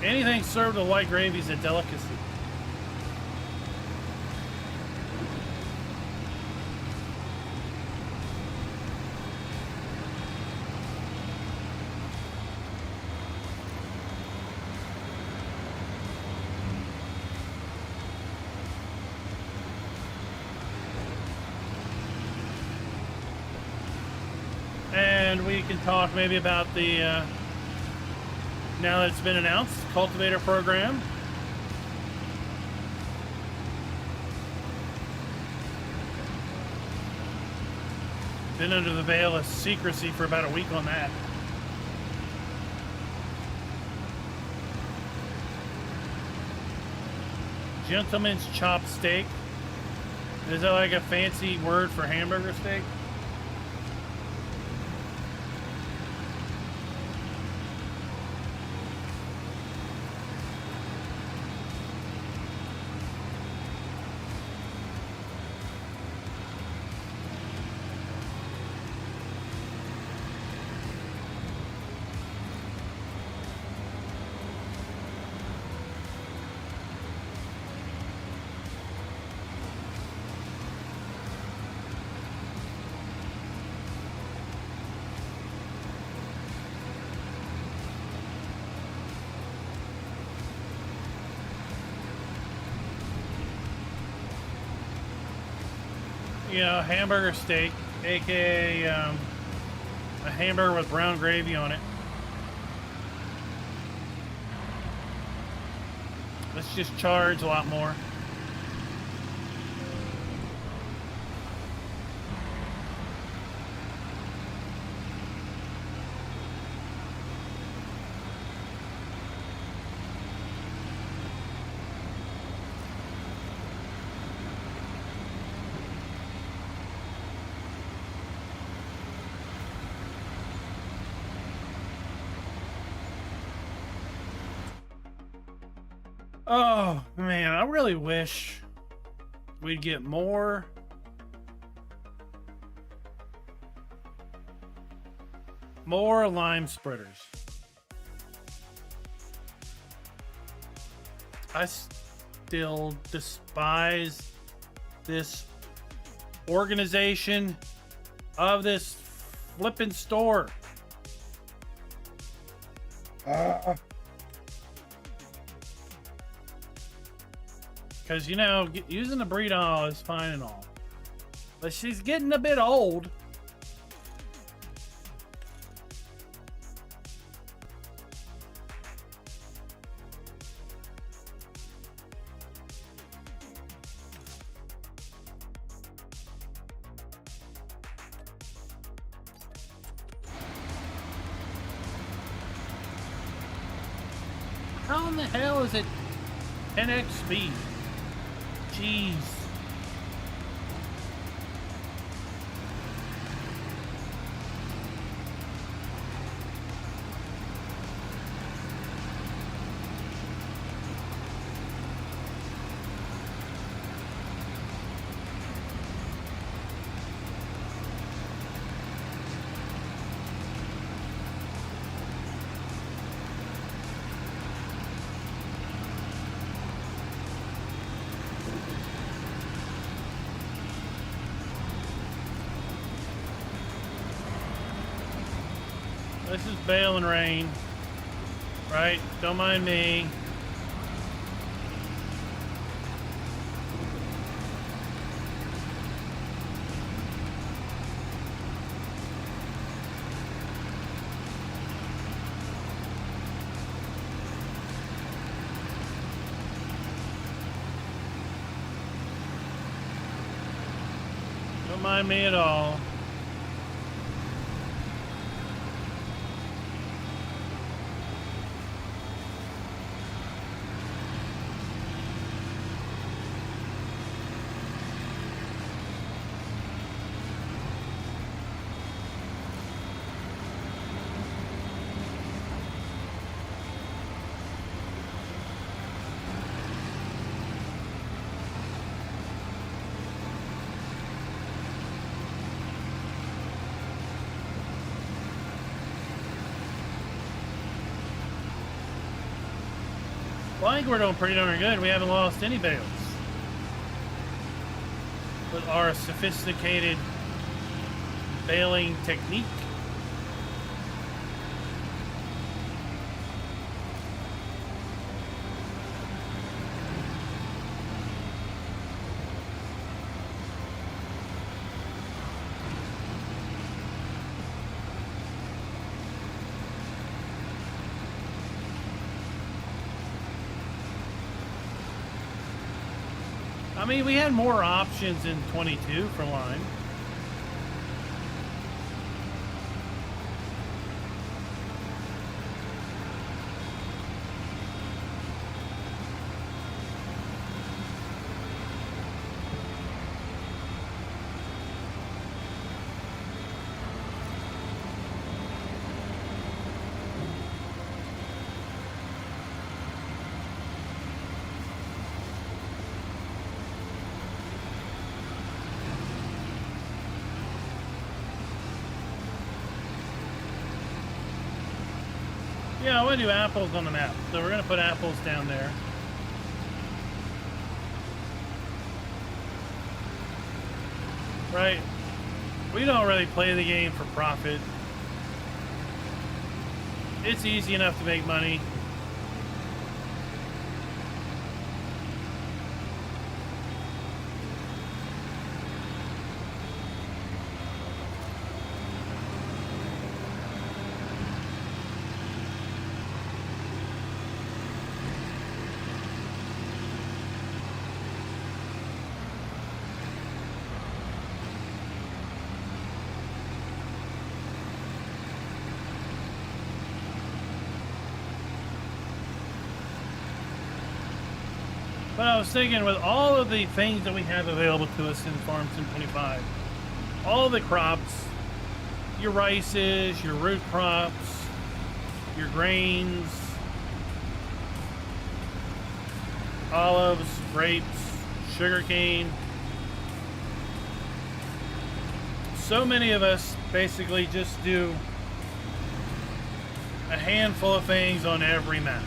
Anything served with white gravy is a delicacy. And we can talk maybe about the, now that it's been announced, cultivator program. Been under the veil of secrecy for about a week on that. Gentleman's chop steak. Is that like a fancy word for hamburger steak? you know, hamburger steak, aka a hamburger with brown gravy on it. Let's just charge a lot more. Oh man, I really wish we'd get more lime spreaders. I still despise this organization of this flipping store. Because, you know, using the breed-all is fine and all. But she's getting a bit old. How in the hell is it 10x speed? Jeez. This is Bale and rain, right? Don't mind me. Don't mind me at all. Well, I think we're doing pretty darn good. We haven't lost any bales. With our sophisticated baling technique. I mean, we had more options in 22 for line. Yeah, I want to do apples on the map. So we're going to put apples down there. Right? We don't really play the game for profit. It's easy enough to make money. But I was thinking, with all of the things that we have available to us in Farm Sim 25, all the crops, your rices, your root crops, your grains, olives, grapes, sugarcane. So many of us basically just do a handful of things on every map.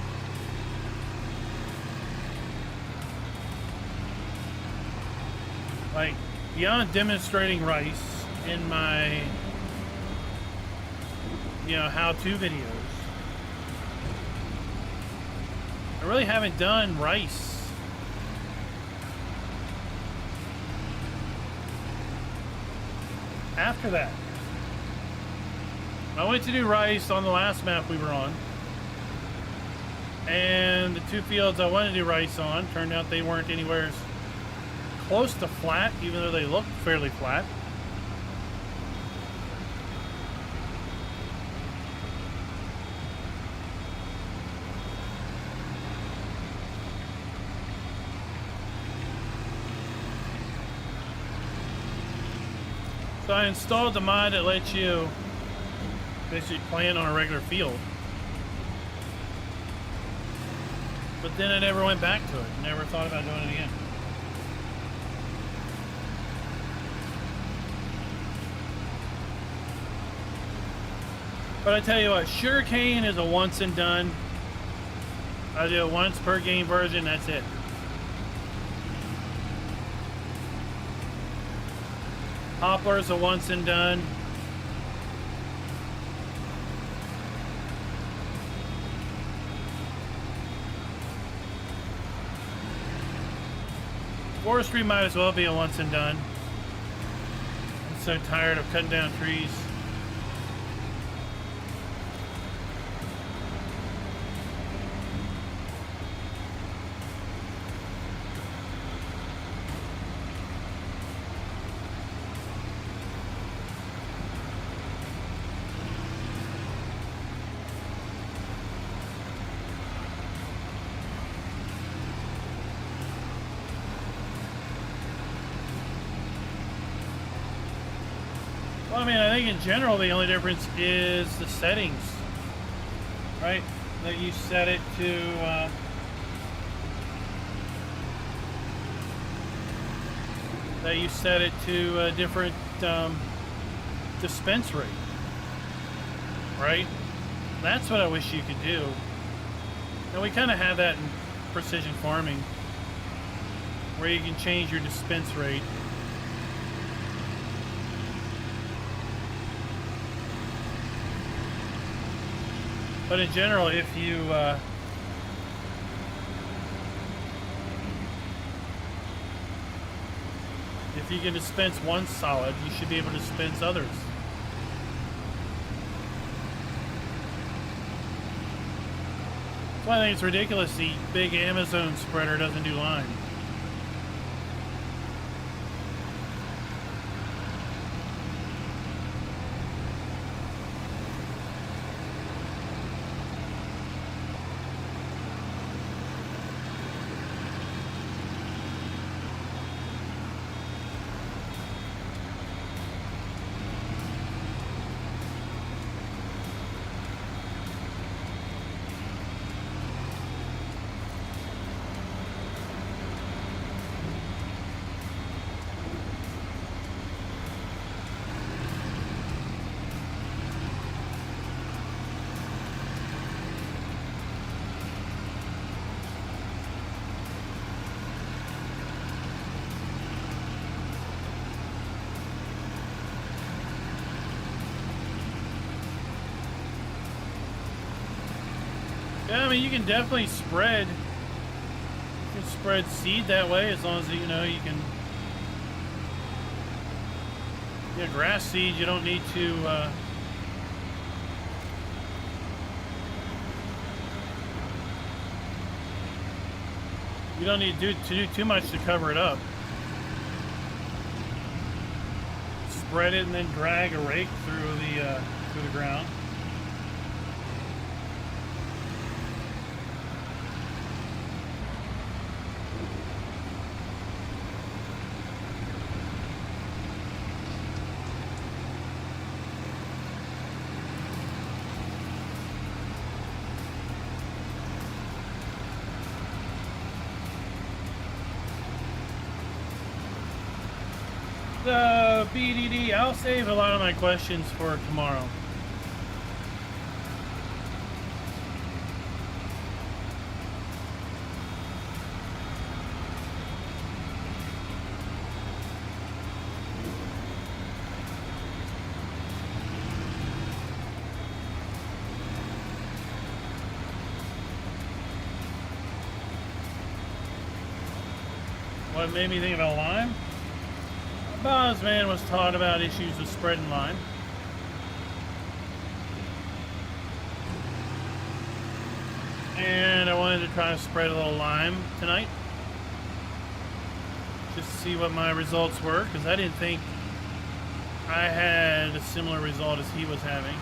Like, beyond demonstrating rice in my, how-to videos, I really haven't done rice. After that, I went to do rice on the last map we were on, and the two fields I wanted to do rice on turned out they weren't anywhere close to flat, even though they looked fairly flat. So I installed the mod that lets you basically plant on a regular field. But then I never went back to it. Never thought about doing it again. But I tell you what, sugarcane is a once and done. I do it once per game version, that's it. Poplar's a once and done. Forestry might as well be a once and done. I'm so tired of cutting down trees. Well, I mean, I think in general the only difference is the settings, right? That you set it to a different dispense rate, right? That's what I wish you could do. And we kind of have that in precision farming, where you can change your dispense rate. But in general, if you can dispense one solid, you should be able to dispense others. That's why I think it's ridiculous the big Amazon spreader doesn't do line. Yeah, I mean, you can definitely spread seed that way, as long as you can. Yeah, grass seed, you don't need to do too much to cover it up. Spread it and then drag a rake through the ground. So, BDD, I'll save a lot of my questions for tomorrow. What made me think about lime? Bosman was taught about issues with spreading lime. And I wanted to try to spread a little lime tonight. Just to see what my results were, because I didn't think I had a similar result as he was having.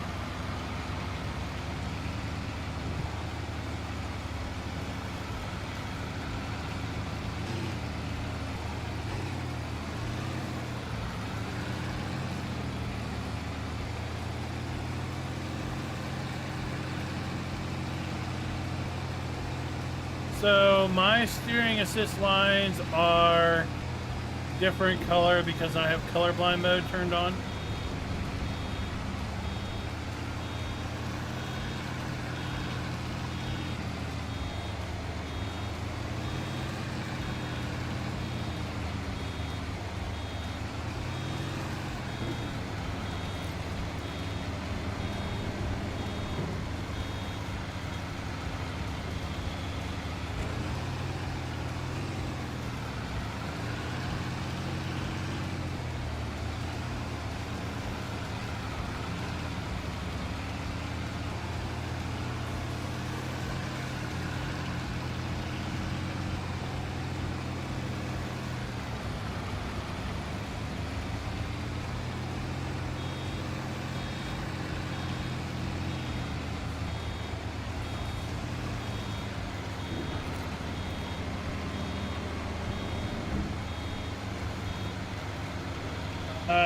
So my steering assist lines are different color because I have colorblind mode turned on.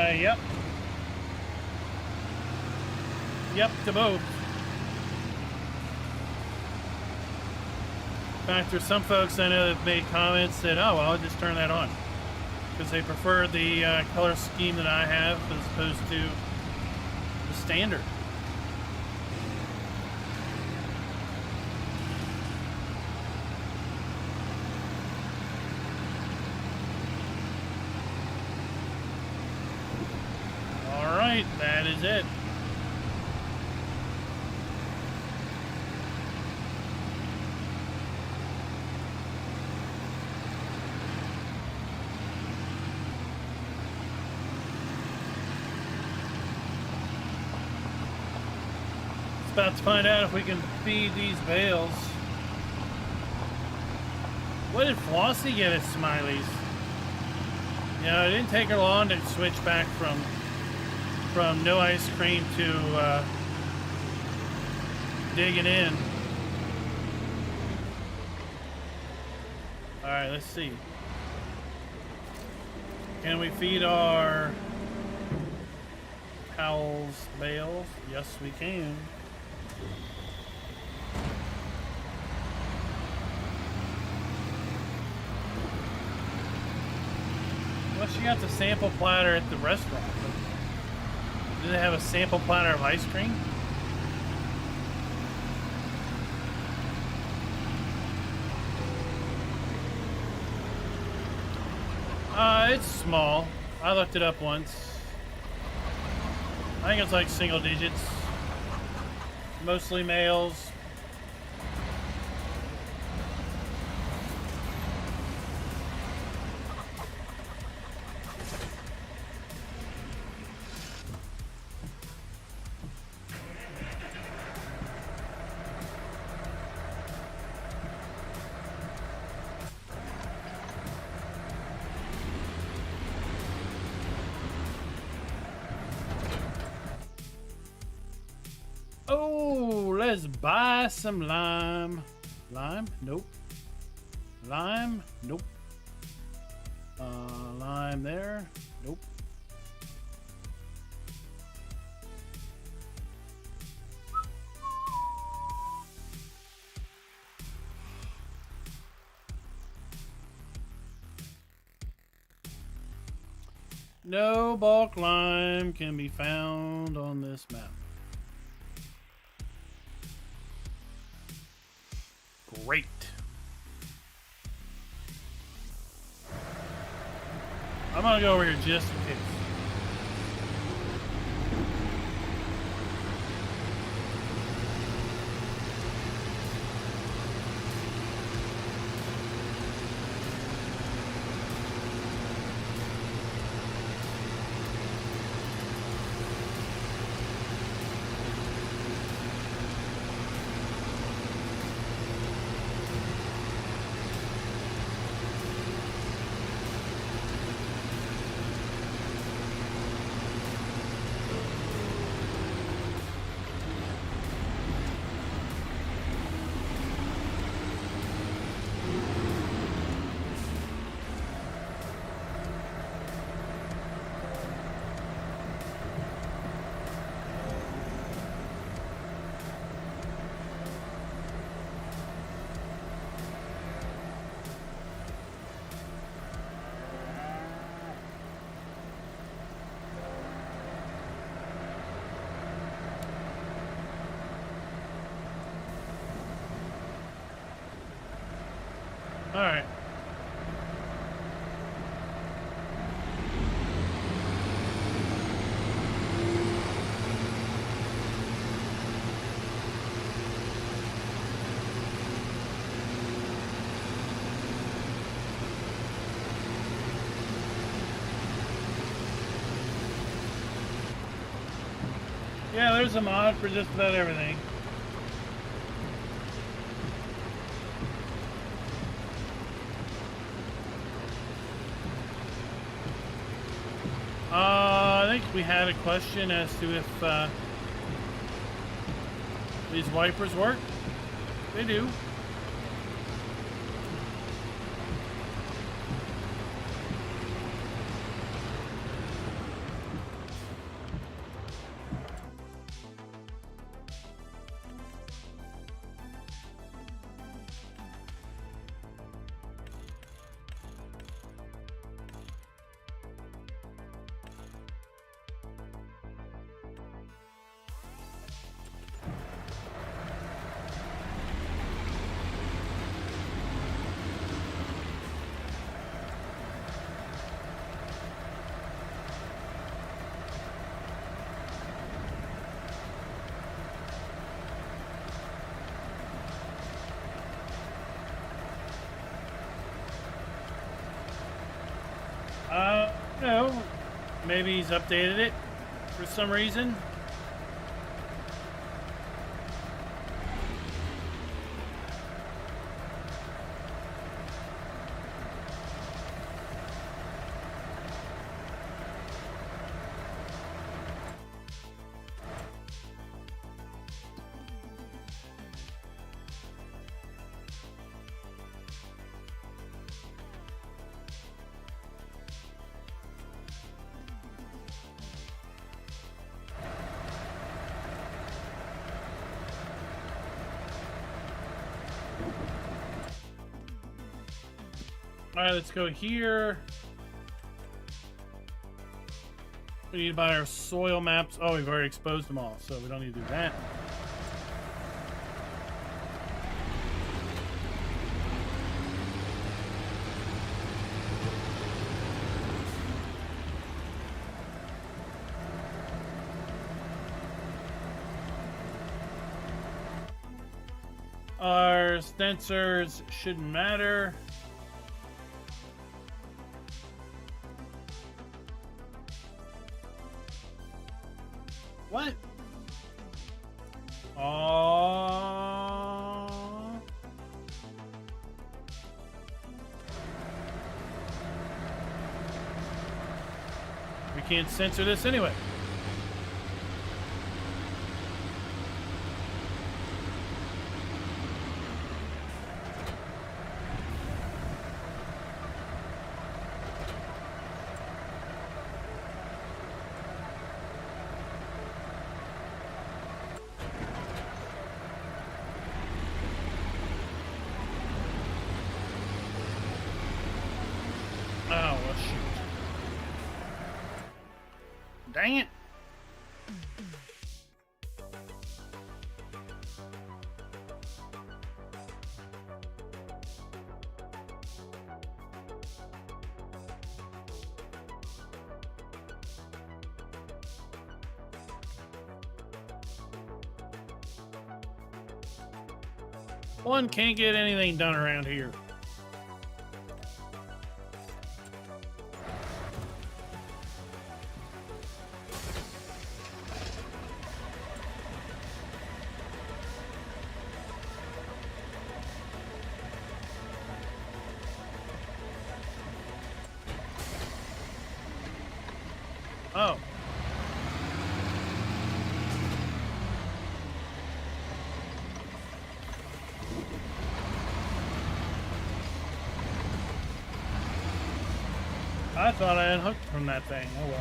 Yep. Yep, to both. In fact, there's some folks I know that have made comments that, oh, well, I'll just turn that on. Because they prefer the color scheme that I have as opposed to the standard. That is it. It's about to find out if we can feed these bales. What did Flossie get at Smiley's? You know, it didn't take her long to switch back from no ice cream to digging in. All right, let's see. Can we feed our Powell's bales? Yes, we can. Well, she got the sample platter at the restaurant. Do they have a sample platter of ice cream? It's small. I looked it up once. I think it's like single digits. Mostly males. Let's buy some lime. Lime? Nope. Lime? Nope. Lime there? Nope. No bulk lime can be found on this map. Great. I'm gonna go over here just in case. All right. Yeah, there's a mod for just about everything. I think we had a question as to if these wipers work. They do. No, maybe he's updated it for some reason. All right, let's go here. We need to buy our soil maps. Oh, we've already exposed them all, so we don't need to do that. Our sensors shouldn't matter. What? Aww. We can't censor this anyway. Oh, well, shoot. Dang it. One can't get anything done around here. Oh. I thought I unhooked from that thing. Oh well.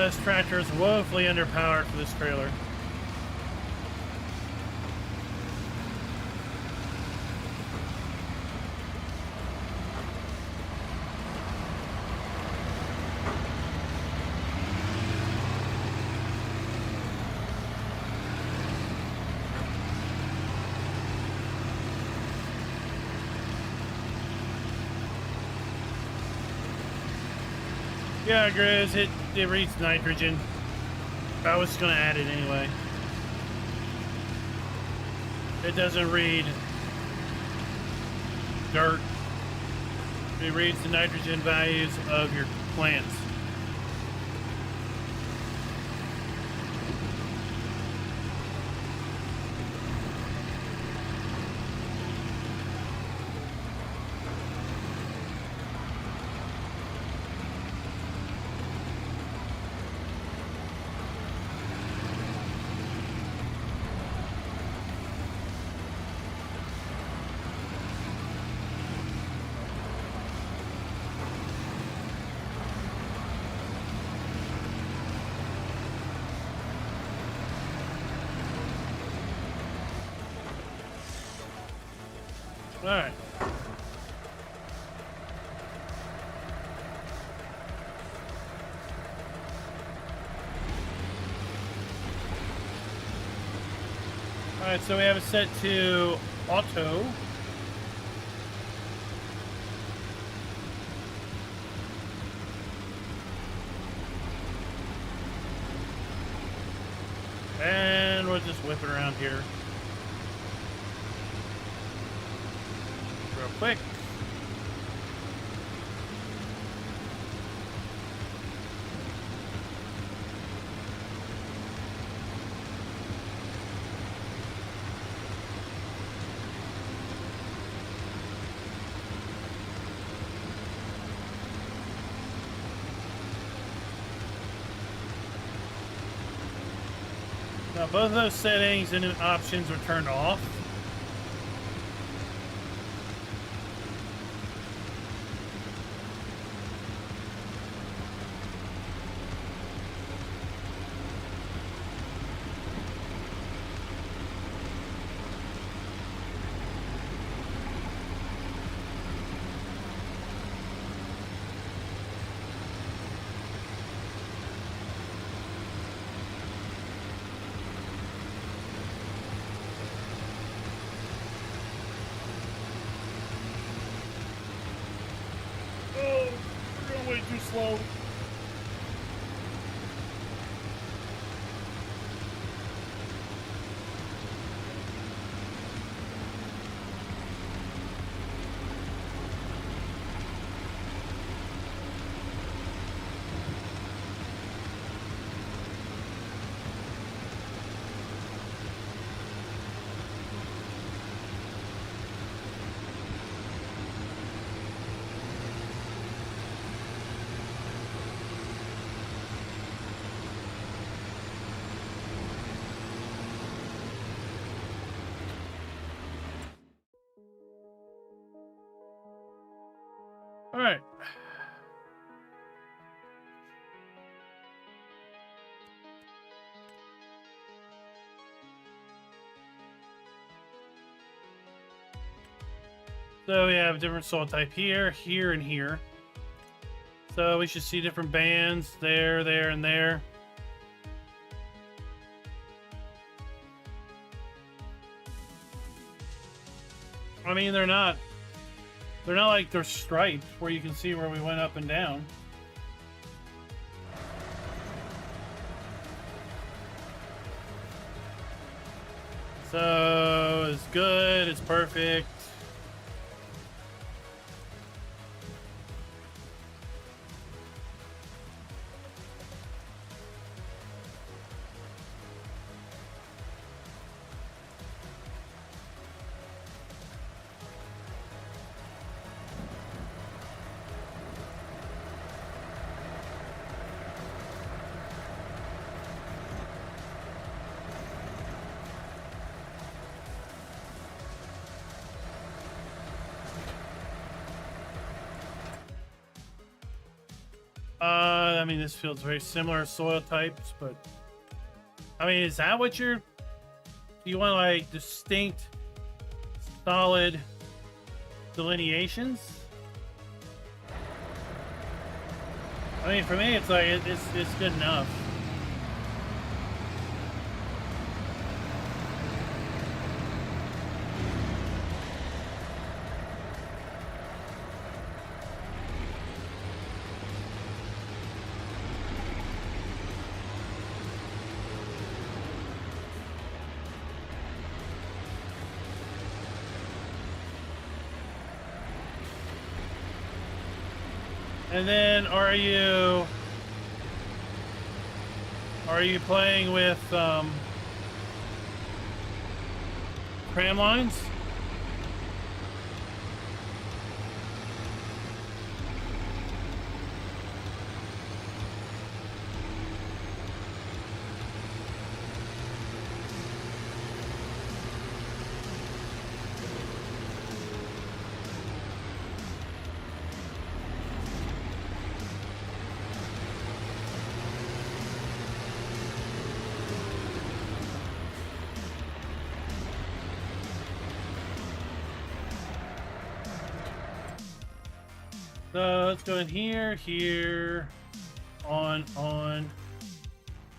This tractor is woefully underpowered for this trailer. Yeah, Grizz, it reads nitrogen. I was gonna add it anyway. It doesn't read dirt. It reads the nitrogen values of your plants. All right. All right, so we have it set to auto. And we'll just whip it around here. Real quick. Now both of those settings and options are turned off. Way too slow. All right. So we have different soil type here, here, and here. So we should see different bands there, and there. I mean, they're not like they're striped where you can see where we went up and down. So it's good, it's perfect. I mean, this feels very similar soil types, but I mean, is that what you want, like distinct, solid delineations? I mean, for me, it's like it's good enough. And then are you playing with cram lines? So let's go in here, here, on.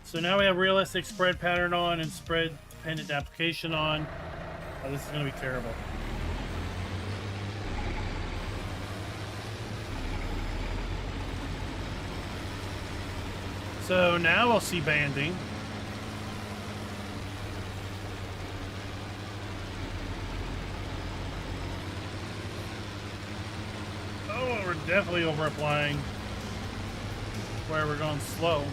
So now we have realistic spread pattern on and spread dependent application on. Oh, this is going to be terrible. So now we'll see banding. Definitely over applying where we're going slow.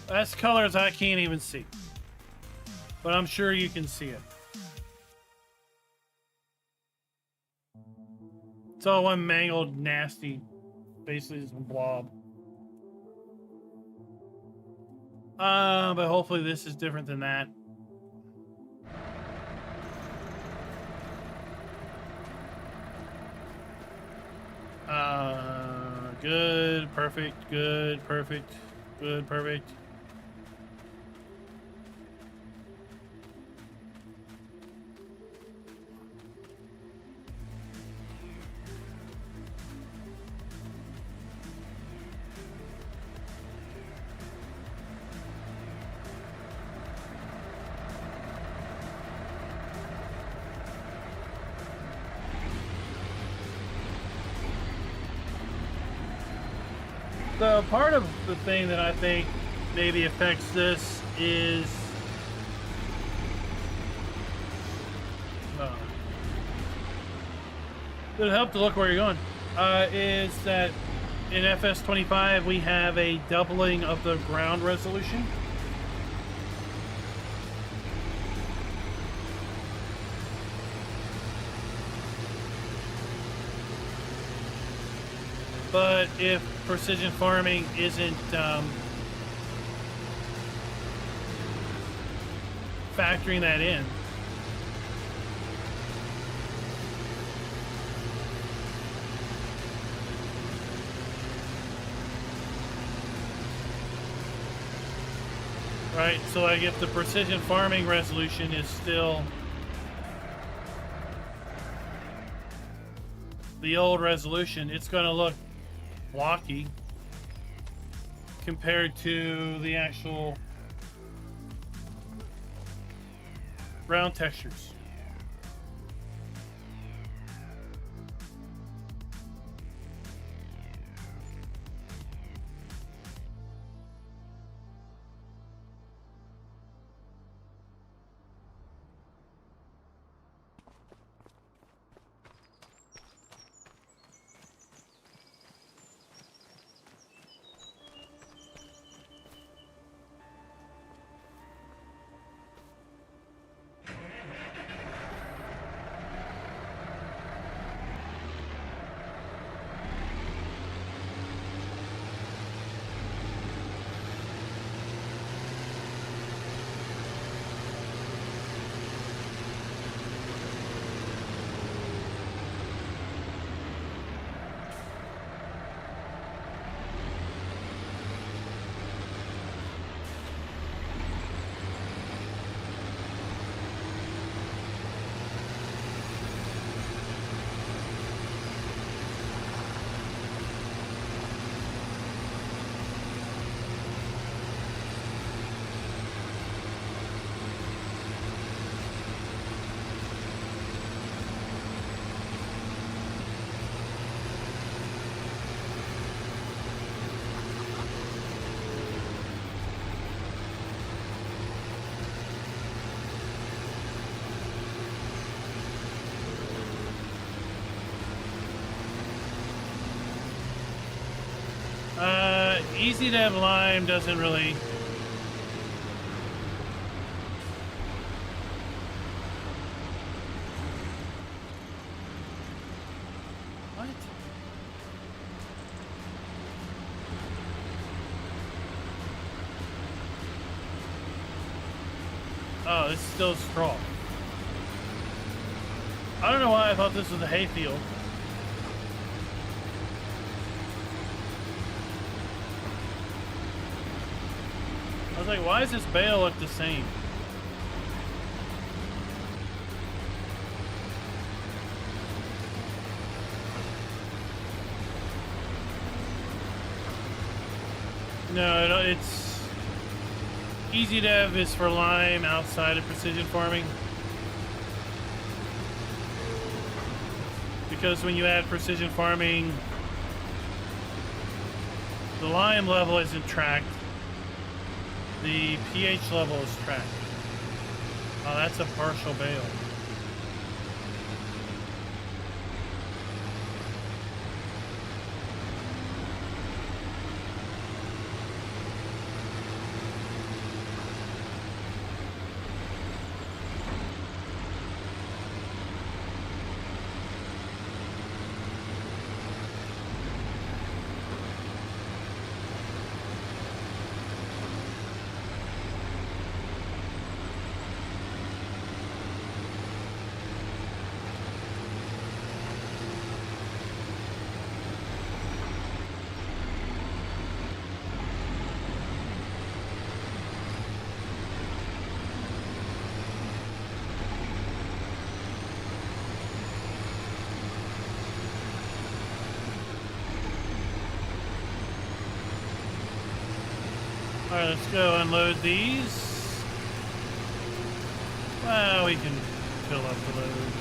That's colors I can't even see, but I'm sure you can see it. It's all one mangled, nasty, basically just a blob. But hopefully this is different than that. Good, perfect, good, perfect, good, perfect. So part of the thing that I think maybe affects this is it'll help to look where you're going. Is that in FS25 we have a doubling of the ground resolution. But if precision farming isn't factoring that in, right? So like if the precision farming resolution is still the old resolution, it's going to look blocky compared to the actual ground textures. Easy to have lime doesn't really. What? Oh, it's still straw. I don't know why I thought this was a hayfield. I was like, why does this bale look the same? No, it's easy dev is for lime outside of precision farming. Because when you add precision farming, the lime level isn't tracked. The pH level is tracked. Oh, that's a partial bale. Alright, let's go unload these. Well, we can fill up the load.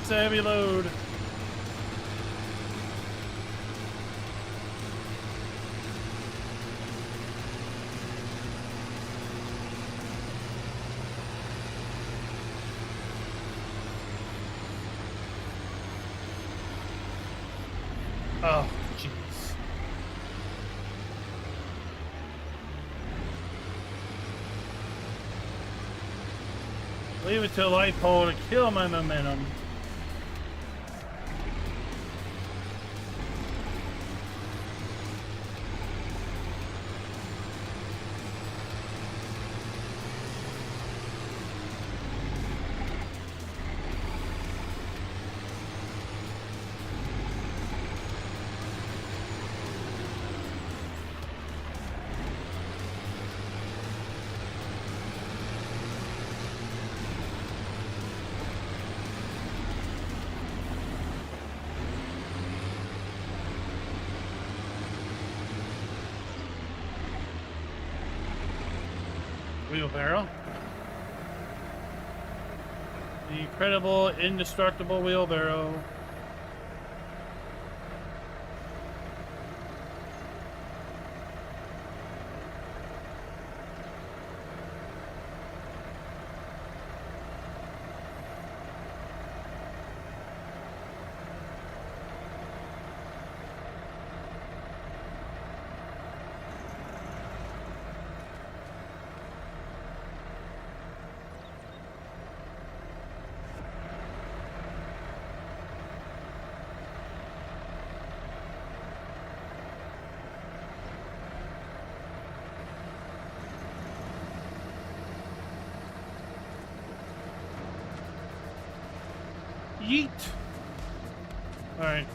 That's a heavy load. Oh, jeez. Leave it to a light pole to kill my momentum. Wheelbarrow. The incredible, indestructible wheelbarrow. Yeet. All right.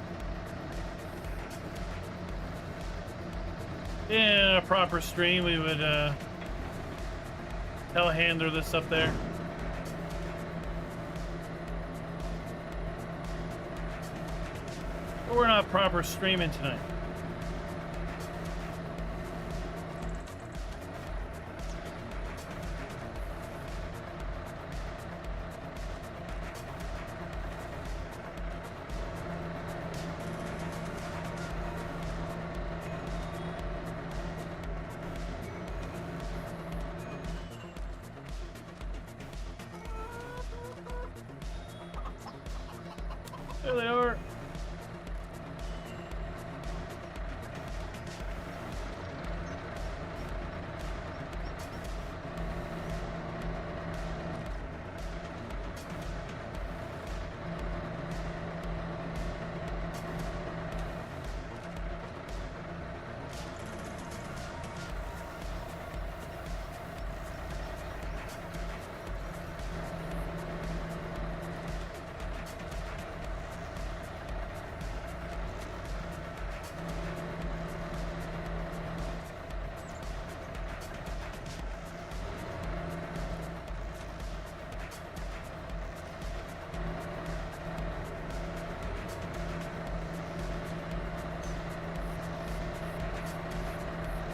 In a proper stream, we would telehandler this up there. But we're not proper streaming tonight. There they are.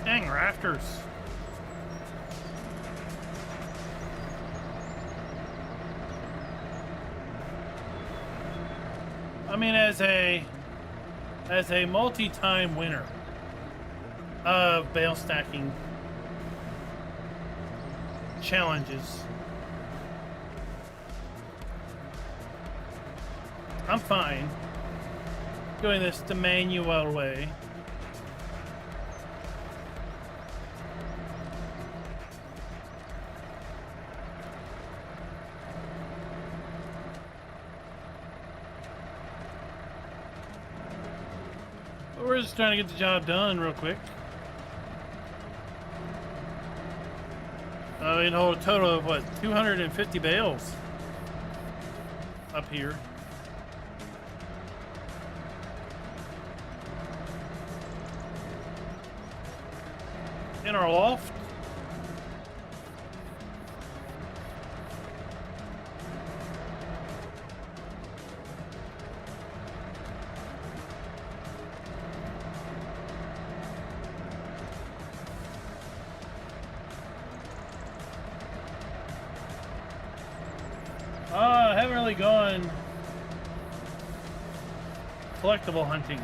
Dang rafters. I mean, as a multi-time winner of bale stacking challenges, I'm fine doing this the manual way. We're just trying to get the job done real quick. I mean, hold a total of what, 250 bales up here. In our loft. I haven't really gone collectible hunting.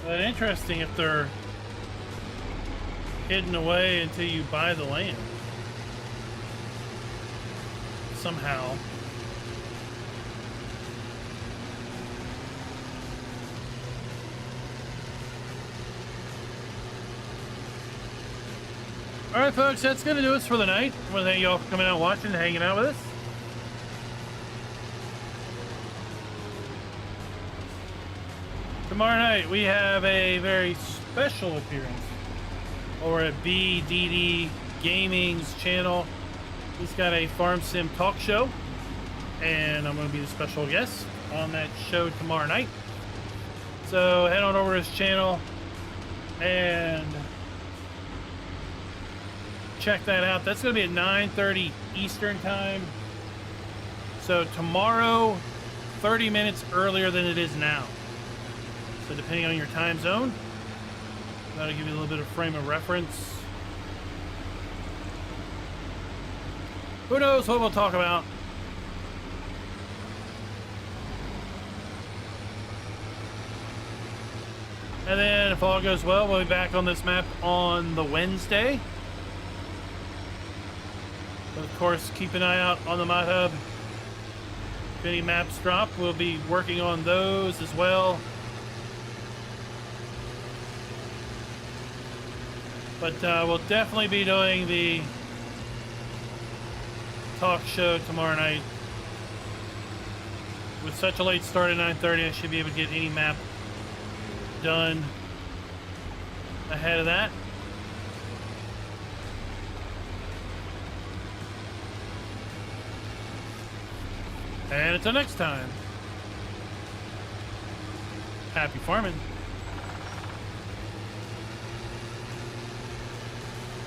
But interesting if they're hidden away until you buy the land. Somehow. Alright folks, that's going to do us for the night. I want to thank you all for coming out watching and hanging out with us. Tomorrow night we have a very special appearance over at BDD Gaming's channel. He's got a farm sim talk show, and I'm going to be the special guest on that show tomorrow night. So head on over to his channel and check that out. That's going to be at 9:30 Eastern time. So tomorrow, 30 minutes earlier than it is now. So depending on your time zone, that'll give you a little bit of frame of reference. Who knows what we'll talk about? And then if all goes well, we'll be back on this map on the Wednesday. But of course, keep an eye out on the Mod Hub. If any maps drop, we'll be working on those as well. But we'll definitely be doing the talk show tomorrow night. With such a late start at 9:30, I should be able to get any map done ahead of that. And until next time, happy farming.